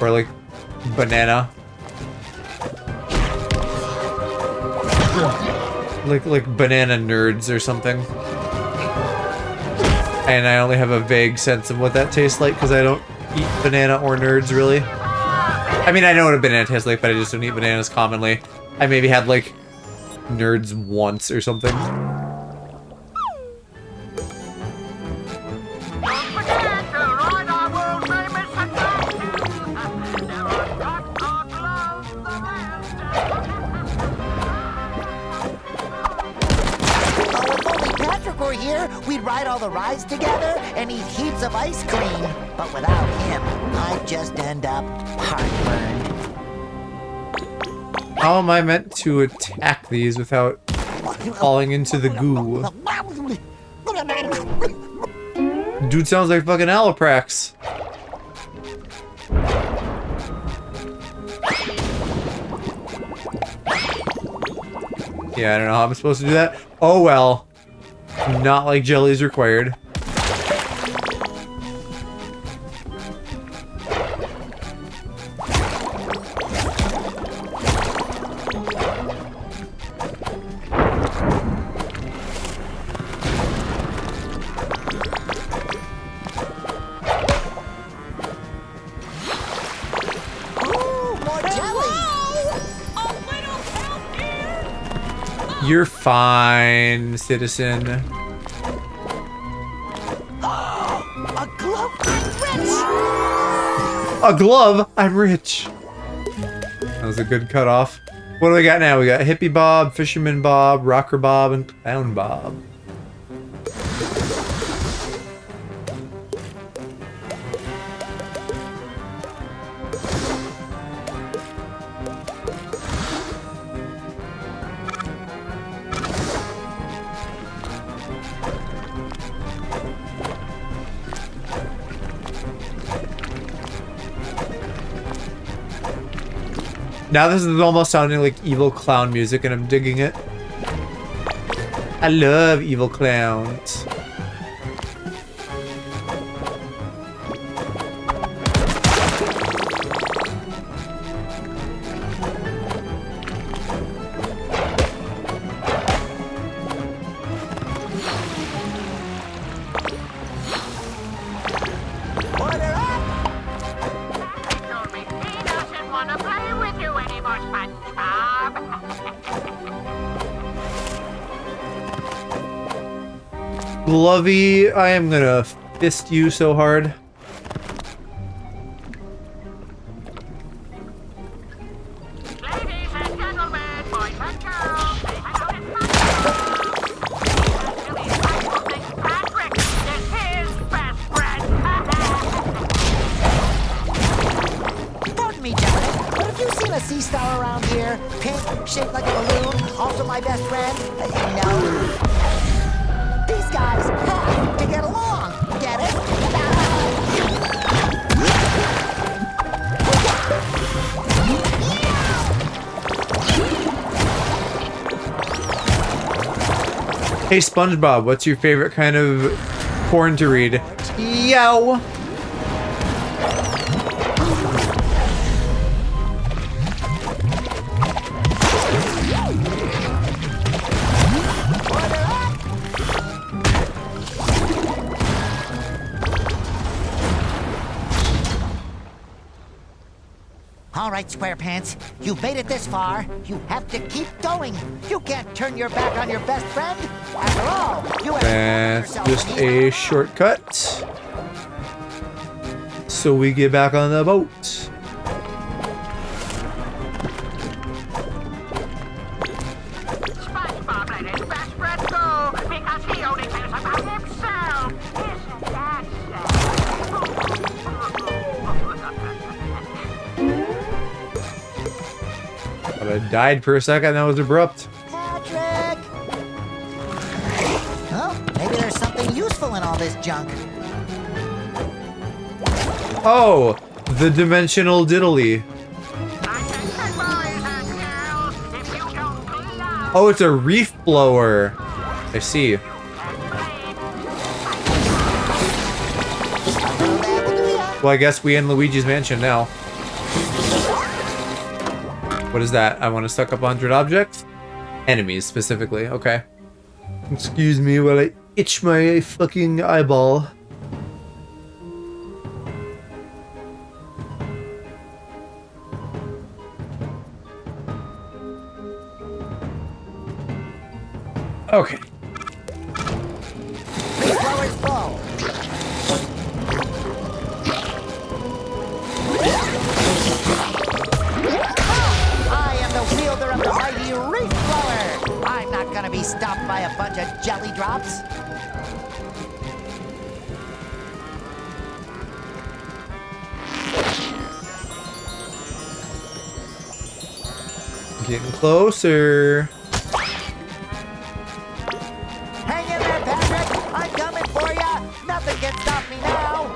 Or like banana. Like banana nerds or something. And I only have a vague sense of what that tastes like because I don't eat banana or nerds really. I mean, I know what a banana tastes like, but I just don't eat bananas commonly. I maybe had like nerds once or something. We'd ride all the rides together and eat heaps of ice cream. But without him, I'd just end up heartburned. How am I meant to attack these without falling into the goo? Dude sounds like fucking Alloprax. Yeah, I don't know how I'm supposed to do that. Oh well. Not like jelly's required. You're fine, citizen. A glove? I'm rich! A glove? I'm rich. That was a good cutoff. What do we got now? We got Hippie Bob, Fisherman Bob, Rocker Bob, and Clown Bob. Now this is almost sounding like evil clown music and I'm digging it. I love evil clowns. Glovey, I am gonna fist you so hard. Pardon me, gentlemen, but have you seen a sea star around here? Pink, shaped like a balloon, also my best friend? No. These guys have to get along. Get it? Hey SpongeBob, what's your favorite kind of porn to read? Yo! All right, Squarepants, you've made it this far. You have to keep going. You can't turn your back on your best friend. After all, you have That's yourself just an a shortcut. So we get back on the boat. SpongeBob let his best friend go because he only cares about himself. Isn't that But I died for a second, that was abrupt. Patrick! Oh, maybe there's something useful in all this junk. Oh, the dimensional diddly. Oh, it's a reef blower. I see. Well, I guess we in Luigi's Mansion now. What is that? I want to suck up 100 objects? Enemies, specifically. Okay. Excuse me while I itch my fucking eyeball. Okay. Leaf blower's full. I am the wielder of the mighty reef blower. I'm not gonna be stopped by a bunch of jelly drops. Getting closer. Hang in there, Patrick. I'm coming for ya. Nothing can stop me now.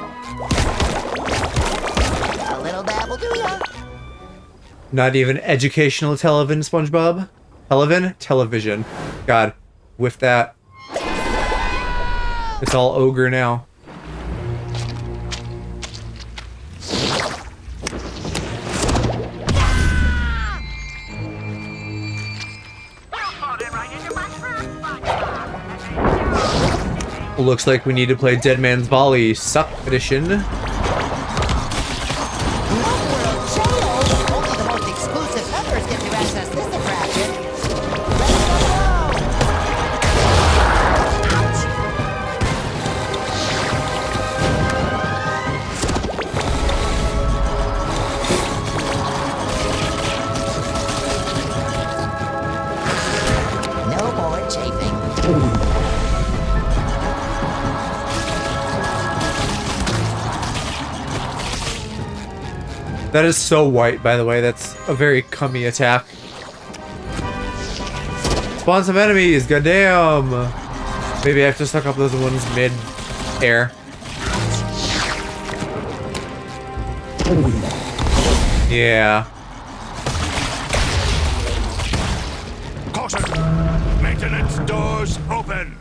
A little dabble do ya. Not even educational television, SpongeBob. Television. God, with that. It's all ogre now. Looks like we need to play Dead Man's Volley Suck Edition. Only the most exclusive members get to access this attraction. Ready to go! No more chafing. That is so white, by the way. That's a very cummy attack. Spawn some enemies, goddamn! Maybe I have to suck up those ones mid-air. Yeah. Caution! Maintenance doors open!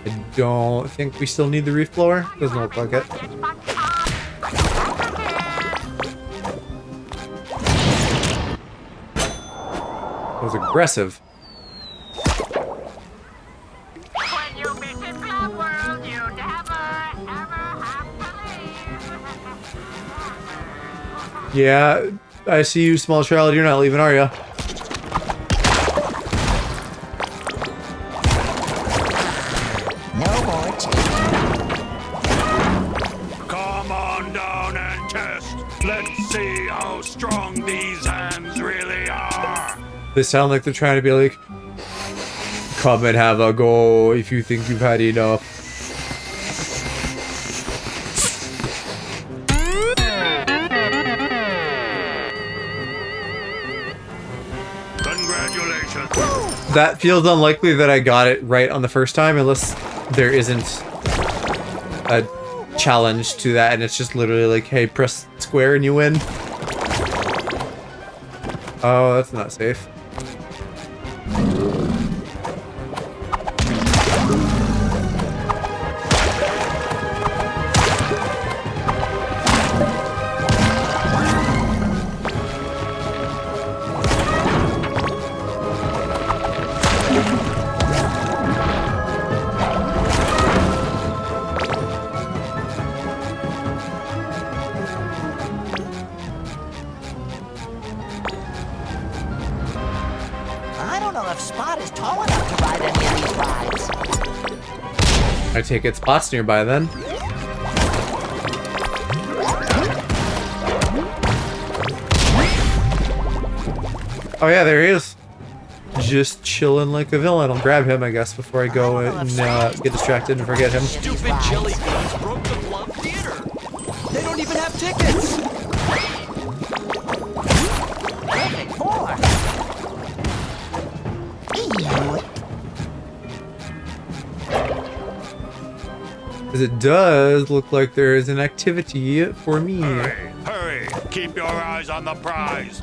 I don't think we still need the reef blower. Doesn't look like it. That was aggressive. When you visit Club World, you never, ever have to leave. Yeah, I see you, small child. You're not leaving, are ya? on down and test. Let's see how strong these hands really are. They sound like they're trying to be like, come and have a go if you think you've had enough. Congratulations. That feels unlikely that I got it right on the first time, unless there isn't a challenge to that and it's just literally like, hey, press square and you win. Oh, that's not safe. I don't know if Spot is tall enough to ride any of these rides. I take it Spot's nearby then. Oh yeah, there he is. Just chilling like a villain. I'll grab him, I guess, before I go and get distracted and forget him. Stupid jelly beans broke the Glove Theater. They don't even have tickets. Perfect for. Because it does look like there is an activity for me. Hurry, hurry. Keep your eyes on the prize.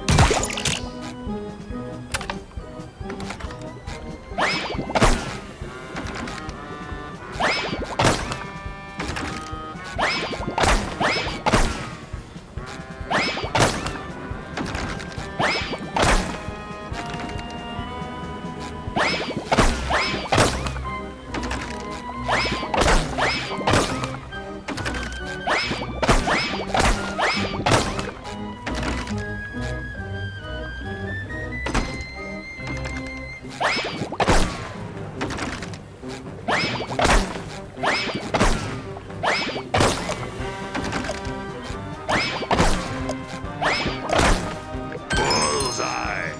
Bullseye.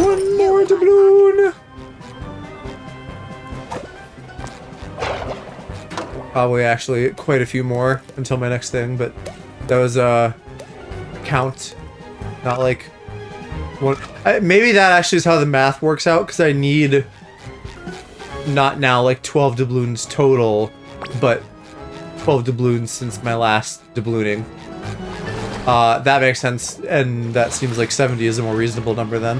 One more doubloon. Probably actually quite a few more until my next thing, but that was a count, not like one. Maybe that actually is how the math works out, because I need not now like 12 doubloons total, but 12 doubloons since my last doublooning. That makes sense, and that seems like 70 is a more reasonable number then.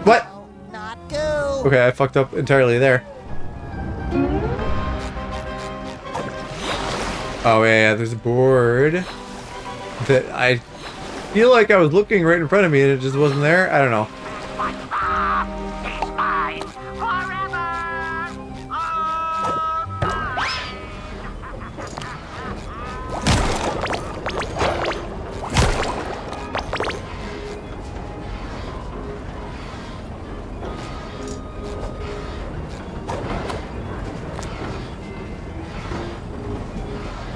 What? Not go. Okay, I fucked up entirely there. Oh yeah, there's a board that I feel like I was looking right in front of me and it just wasn't there. I don't know. He's mine forever.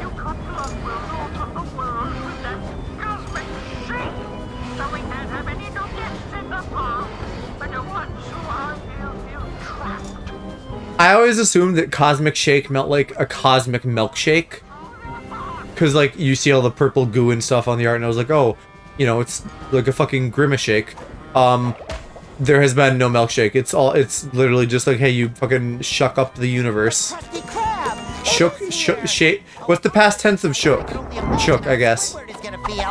You cut Glove World out of the world with that cosmic shape, so we can't have any new guests in the park. But the ones who are here feel trapped. I always assumed that cosmic shake meant like a cosmic milkshake, because like you see all the purple goo and stuff on the art, and I was like, oh, you know, it's like a fucking grimace shake. There has been no milkshake. It's literally just like, hey, you fucking shuck up the universe. Krusty Krab. Shook, shake. What's the past tense of shook? Shook, I guess. Word is gonna feel.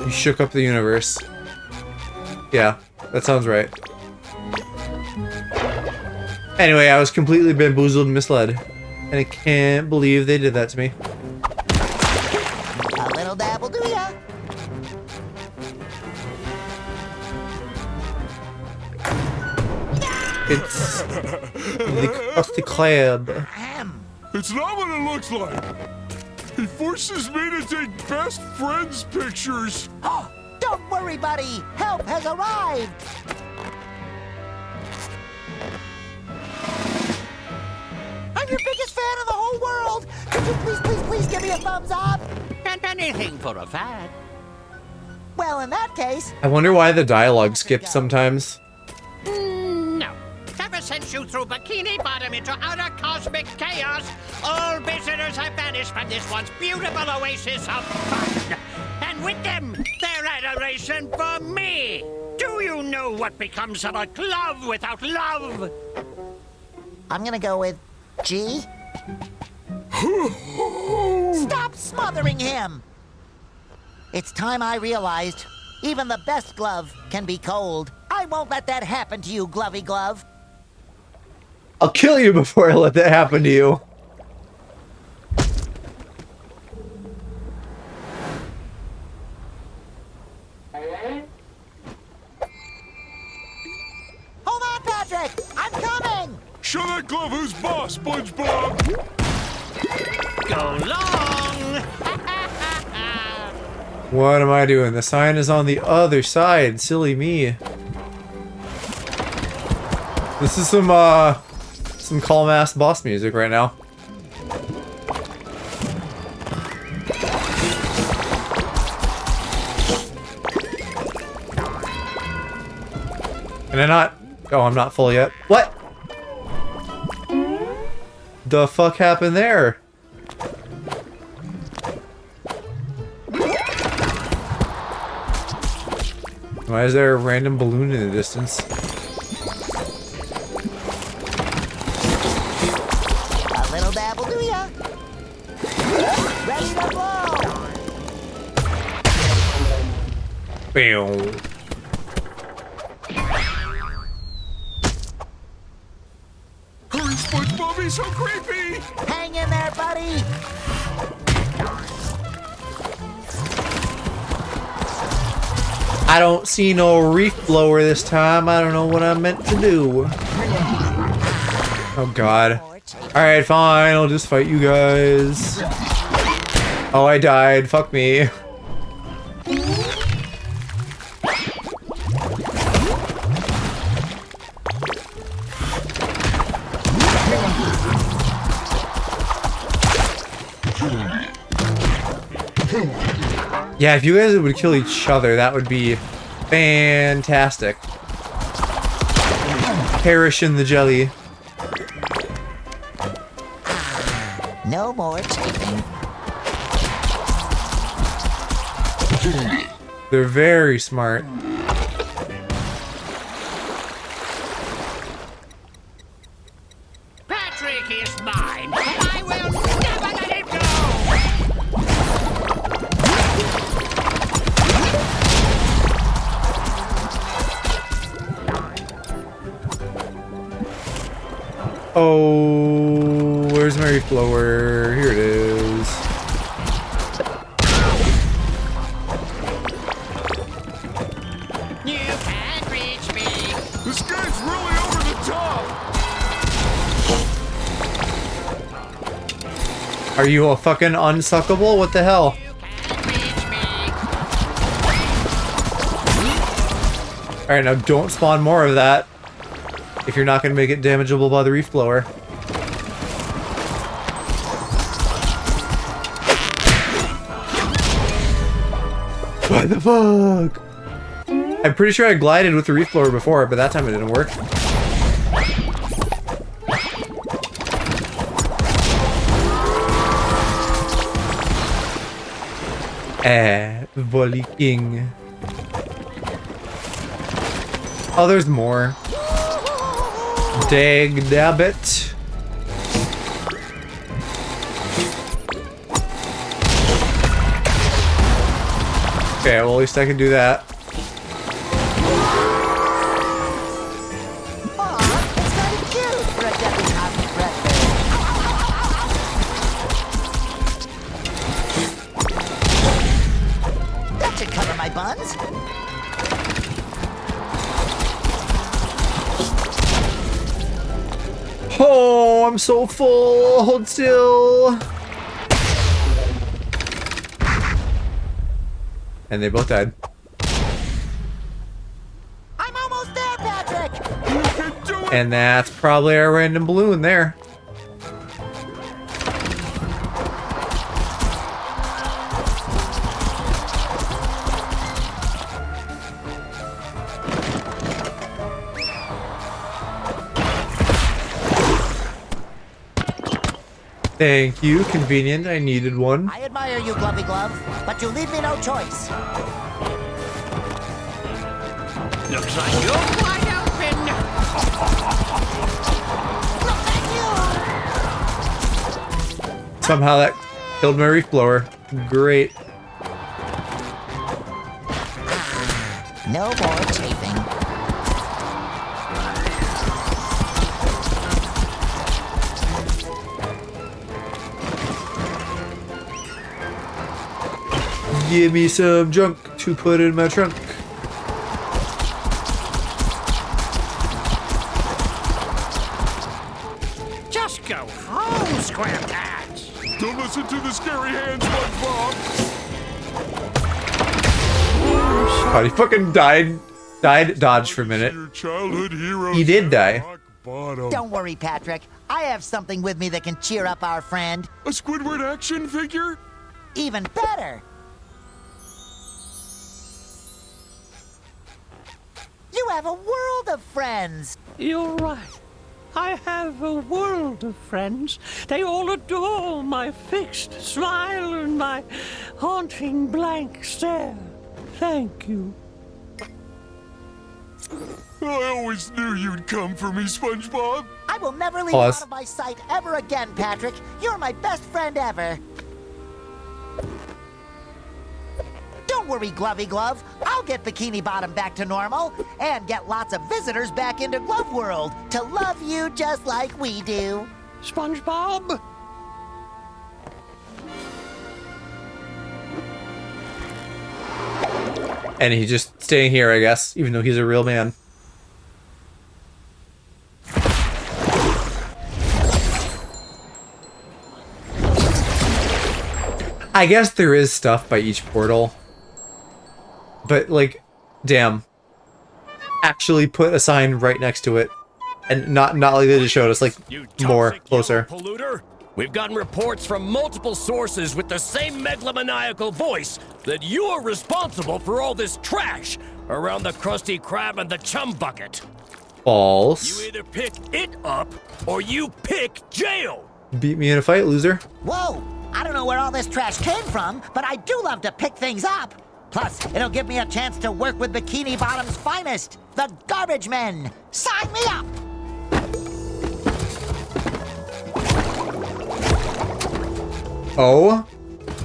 You shook up the universe. Yeah, that sounds right. Anyway, I was completely bamboozled and misled. And I can't believe they did that to me. A little dabble, do ya? It's the Krusty Krab. It's not what it looks like. He forces me to take best friends pictures. Oh, don't worry, buddy. Help has arrived. I I'm your biggest fan in the whole world. Could you please give me a thumbs up? And anything for a fan. Well, in that case... I wonder why the dialogue skips sometimes. No. Ever since you threw Bikini Bottom into outer cosmic chaos, all visitors have vanished from this once beautiful oasis of fun. And with them, their adoration for me. Do you know what becomes of a glove without love? I'm gonna go with G. Stop smothering him! It's time I realized even the best glove can be cold. I won't let that happen to you, Glovey Glove. I'll kill you before I let that happen to you. Hold on, Patrick! I'm coming! Show that glove who's boss, SpongeBob! Go long! What am I doing? The sign is on the other side. Silly me. This is some calm ass boss music right now. Can I not? Oh, I'm not full yet. What? The fuck happened there? Why is there a random balloon in the distance? A little dab will do ya. Ready to blow! Bam. Hurry, SpongeBob, he's so creepy! Hang in there, buddy! I don't see no reef blower this time. I don't know what I meant to do. Oh god. Alright, fine. I'll just fight you guys. Oh, I died. Fuck me. Yeah, if you guys would kill each other, that would be fantastic. Perish in the jelly. No more chafing. They're very smart. Patrick is mine, and I will never let him go! Oh, where's my reef blower? Here it is. You can't reach me. This guy's really over the top! Are you a fucking unsuckable? What the hell? You can't reach me. Alright, now don't spawn more of that. If you're not gonna make it damageable by the reef blower. What the fuck? I'm pretty sure I glided with the reef blower before, but that time it didn't work. Volley King. Oh, there's more. Dag dabbit. Okay, well at least I can do that. Aw, it's kind of cute for a Debbie Cosmic breakfast. That should cover my buns. Oh, I'm so full. Hold still. And they both died. I'm almost there, Patrick! You can do it! And that's probably our random balloon there. Thank you. Convenient. I needed one. I admire you, Glovey Glove, but you leave me no choice. Looks like you're wide open. No, thank you! Somehow that killed my reef blower. Great. No more chafing. Give me some junk to put in my trunk. Just go home, Squarepants. Don't listen to the scary hands, SpongeBob. God, he fucking died. Dodged for a minute. Your childhood heroes. He did die. Rock bottom. Don't worry, Patrick. I have something with me that can cheer up our friend. A Squidward action figure? Even better. You have a world of friends. You're right. I have a world of friends. They all adore my fixed smile and my haunting blank stare. Thank you. I always knew you'd come for me, SpongeBob. I will never leave Pause. you out of my sight ever again, Patrick. You're my best friend ever. Don't worry, Glovey Glove. I'll get Bikini Bottom back to normal and get lots of visitors back into Glove World to love you just like we do. SpongeBob? And he's just staying here, I guess, even though he's a real man. I guess there is stuff by each portal. But, like, damn. Actually put a sign right next to it. And not like they just showed us, like, more closer. Polluter. We've gotten reports from multiple sources with the same megalomaniacal voice that you're responsible for all this trash around the Krusty Krab and the Chum Bucket. False. You either pick it up or you pick jail. Beat me in a fight, loser. Whoa! I don't know where all this trash came from, but I do love to pick things up. Plus, it'll give me a chance to work with Bikini Bottom's finest, the Garbage Men. Sign me up! Oh?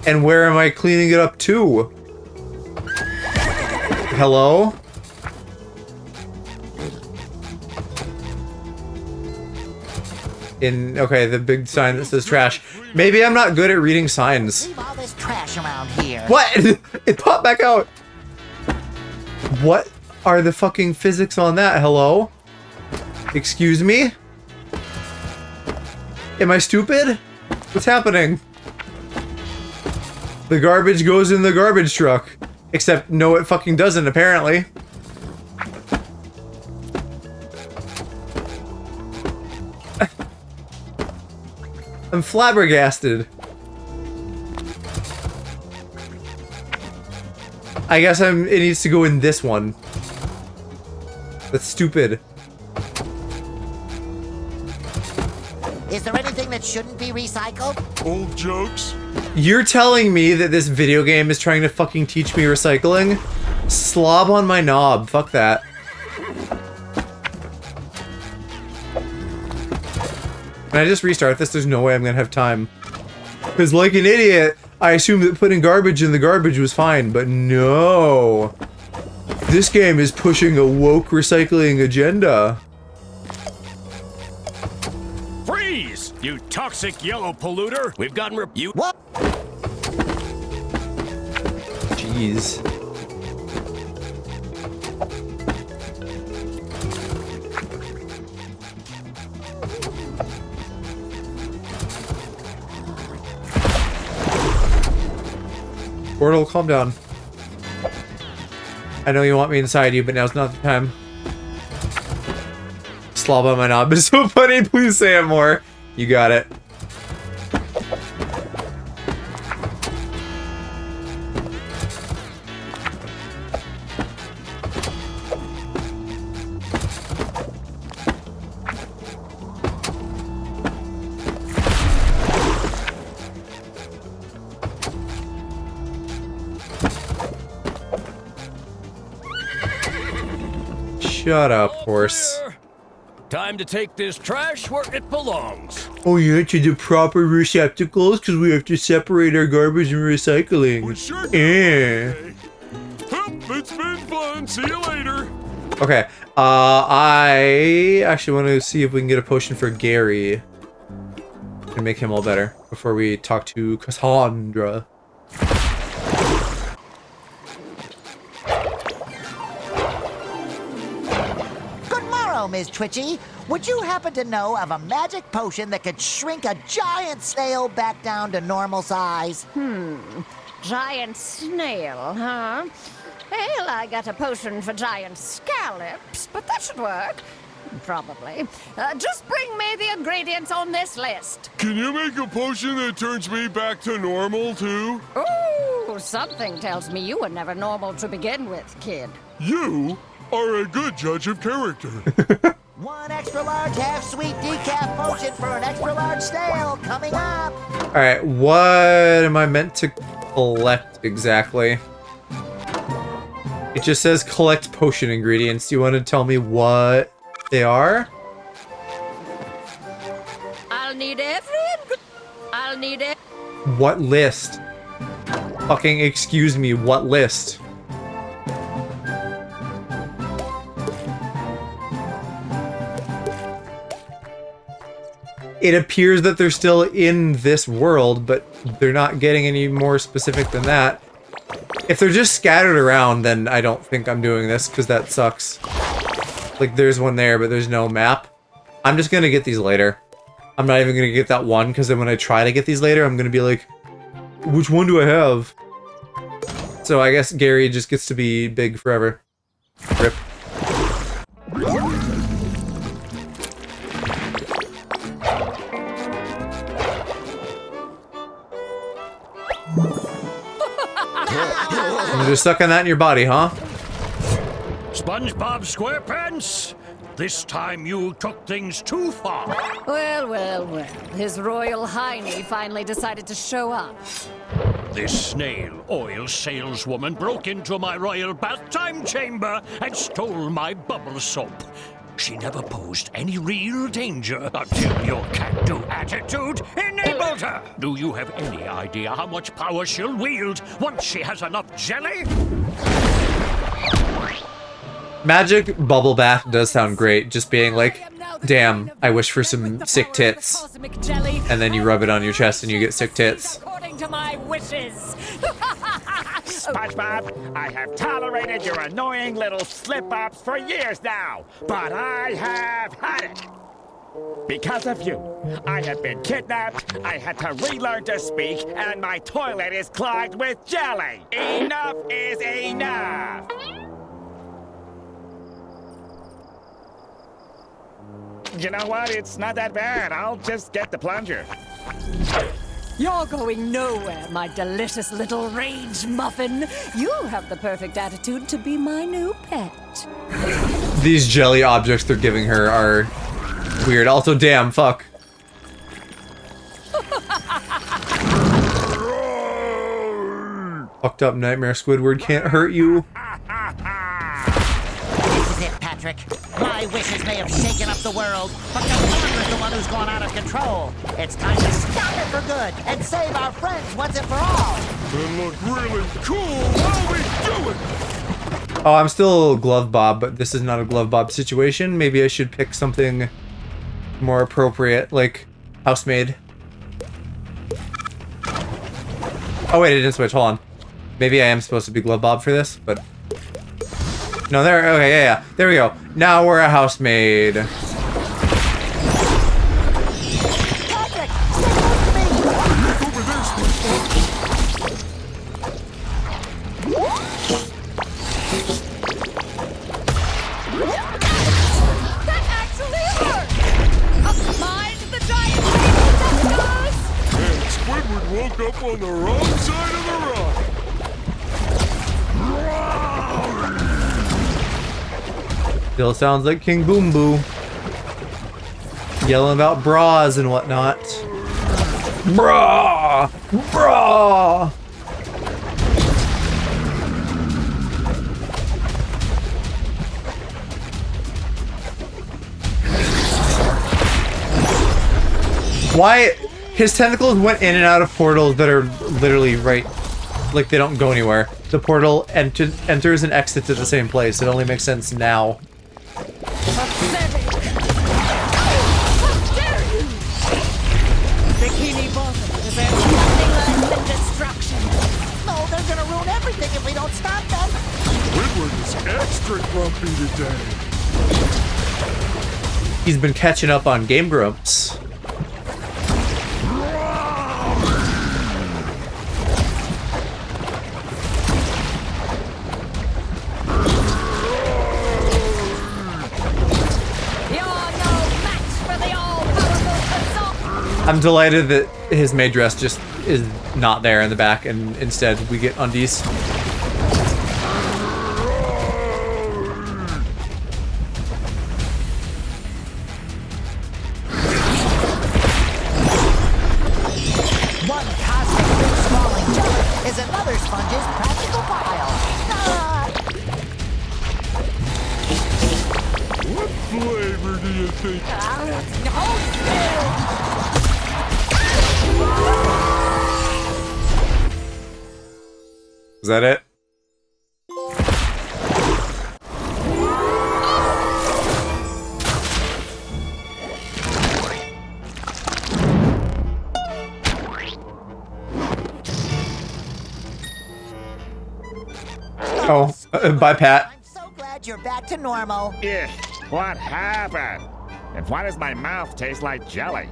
And where am I cleaning it up to? Hello? Okay, the big sign that says trash. Maybe I'm not good at reading signs. Leave all this trash around here. What? It popped back out. What are the fucking physics on that? Hello? Excuse me? Am I stupid? What's happening? The garbage goes in the garbage truck. Except, no, it fucking doesn't, apparently. I'm flabbergasted. I guess it needs to go in this one. That's stupid. Is there anything that shouldn't be recycled? Old jokes? You're telling me that this video game is trying to fucking teach me recycling? Slob on my knob. Fuck that. Can I just restart this? There's no way I'm gonna have time. Because like an idiot, I assumed that putting garbage in the garbage was fine, but no. This game is pushing a woke recycling agenda. Freeze! You toxic yellow polluter! We've gotten you. What? Jeez. Portal, calm down. I know you want me inside you, but now's not the time. Slob on my knob is so funny. Please say it more. You got it. Shut up, horse. Time to take this trash where it belongs. Oh yeah, to the proper receptacles, because we have to separate our garbage and recycling. We sure do. Yeah. Hup, it's been fun. See you later. Okay, I actually want to see if we can get a potion for Gary and make him all better before we talk to Cassandra. Ms. Twitchy, would you happen to know of a magic potion that could shrink a giant snail back down to normal size? Giant snail, huh? Well, I got a potion for giant scallops, but that should work. Probably. Just bring me the ingredients on this list. Can you make a potion that turns me back to normal, too? Ooh, something tells me you were never normal to begin with, kid. You are a good judge of character. One extra large half-sweet decaf potion for an extra large snail coming up. Alright, what am I meant to collect exactly? It just says collect potion ingredients. Do you want to tell me what they are? I'll need it. What list? Fucking excuse me, what list? It appears that they're still in this world, but they're not getting any more specific than that. If they're just scattered around, then I don't think I'm doing this, because that sucks. Like, there's one there, but there's no map. I'm just gonna get these later. I'm not even gonna get that one, because then when I try to get these later, I'm gonna be like, which one do I have? So I guess Gary just gets to be big forever. Rip. You're just sucking that in your body, huh? Spongebob Squarepants, this time you took things too far. Well. His Royal Hiney finally decided to show up. This snail oil saleswoman broke into my royal bath time chamber and stole my bubble soap. She never posed any real danger until your can-do attitude enabled her. Do you have any idea how much power she'll wield once she has enough jelly? Magic bubble bath does sound great, just being like, damn, I wish for some sick tits. And then you rub it on your chest and you get sick tits. According to my wishes. SpongeBob, I have tolerated your annoying little slip-ups for years now, but I have had it. Because of you, I have been kidnapped, I had to relearn to speak, and my toilet is clogged with jelly. Enough is enough. You know what? It's not that bad. I'll just get the plunger. You're going nowhere, my delicious little rage muffin. You have the perfect attitude to be my new pet. These jelly objects they're giving her are weird. Also, damn, fuck. Fucked up nightmare Squidward can't hurt you. This is it, Patrick. My wishes may have shaken up the world, but the water is the one who's gone out of control. It's time to stop it for good and save our friends once and for all. And look really cool while we do it. Oh, I'm still Glove Bob, but this is not a Glove Bob situation. Maybe I should pick something more appropriate, like housemaid. Oh wait, I didn't switch. Hold on. Maybe I am supposed to be Glove Bob for this, but no, there. Okay, yeah. There we go. Now we're a housemaid. Patrick, stay close to me. Over there, SpongeBob. That actually hurt! Mind the giant baby testicles! And Squidward woke up on the wrong side of the rock. Still sounds like King Boom Boo. Yelling about bras and whatnot. Bra! Bra! Why? His tentacles went in and out of portals that are literally right, like they don't go anywhere. The portal enters and exits at the same place. It only makes sense now. Bikini Bottom deserves nothing less than destruction. No, they're gonna ruin everything if we don't stop them. Squidward is extra grumpy today. He's been catching up on Game Grumps. I'm delighted that his maid dress just is not there in the back, and instead we get undies. One cosmic big sprawling jelly is another sponge's practical pile. What flavor do you think? Is that it? Oh, bye, Pat. I'm so glad you're back to normal. Ugh, what happened? And why does my mouth taste like jelly?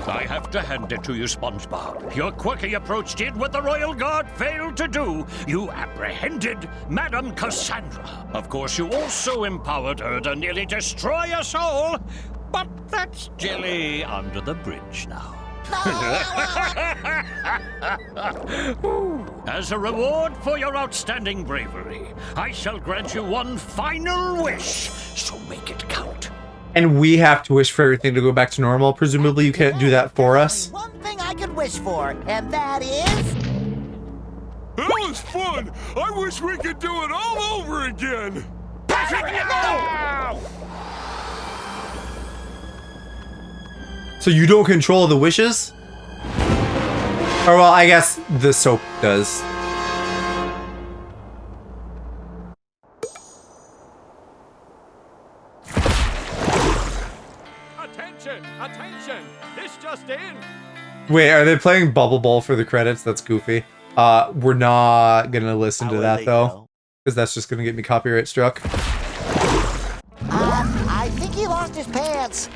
I have to hand it to you, SpongeBob. Your quirky approach did what the Royal Guard failed to do. You apprehended Madame Cassandra. Of course, you also empowered her to nearly destroy us all. But that's jelly under the bridge now. As a reward for your outstanding bravery, I shall grant you one final wish, so make it count. And we have to wish for everything to go back to normal. Presumably you can't do that for us. One thing I can wish for, and that is... That was fun! I wish we could do it all over again! So you don't control the wishes? Or well, I guess the soap does. Attention! Attention! This just in! Wait, are they playing Bubble Bowl for the credits? That's goofy. We're not gonna listen to that though, because that's just gonna get me copyright struck. I think he lost his pants.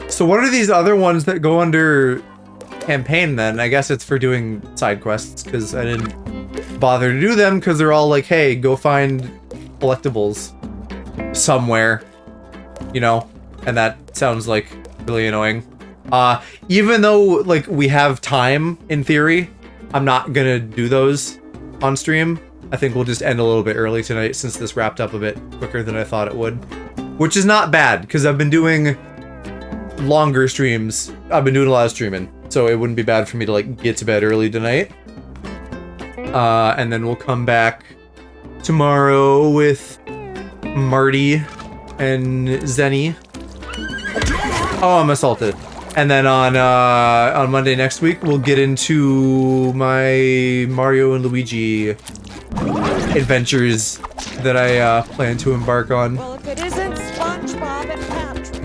So what are these other ones that go under campaign then? I guess it's for doing side quests, because I didn't bother to do them, because they're all like, hey, go find collectibles somewhere, you know? And that sounds like really annoying. Even though like we have time in theory, I'm not gonna do those on stream. I think we'll just end a little bit early tonight since this wrapped up a bit quicker than I thought it would, which is not bad because I've been doing longer streams. I've been doing a lot of streaming, so it wouldn't be bad for me to like get to bed early tonight. And then we'll come back tomorrow with Marty and Zenny. Oh, I'm assaulted. And then on Monday next week, we'll get into my Mario and Luigi adventures that I plan to embark on. Well, if it isn't SpongeBob and Patrick.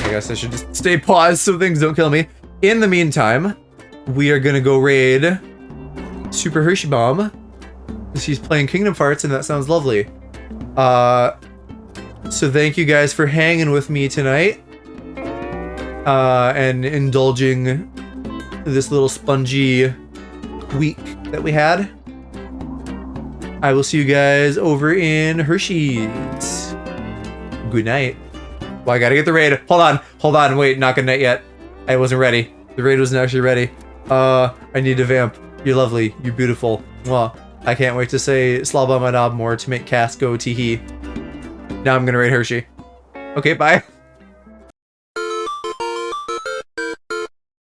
I guess I should just stay paused so things don't kill me. In the meantime, we are gonna go raid Super Hershey Bomb. She's playing Kingdom Hearts, and that sounds lovely. So thank you guys for hanging with me tonight. And indulging this little spongy week that we had. I will see you guys over in Hershey's. Good night. Well, I gotta get the raid. Hold on, wait, not good night yet. I wasn't ready. The raid wasn't actually ready. I need to vamp. You're lovely, you're beautiful. Well, I can't wait to say slob on my knob more to make Cass go tee-hee. Now I'm gonna raid Hershey. Okay, bye.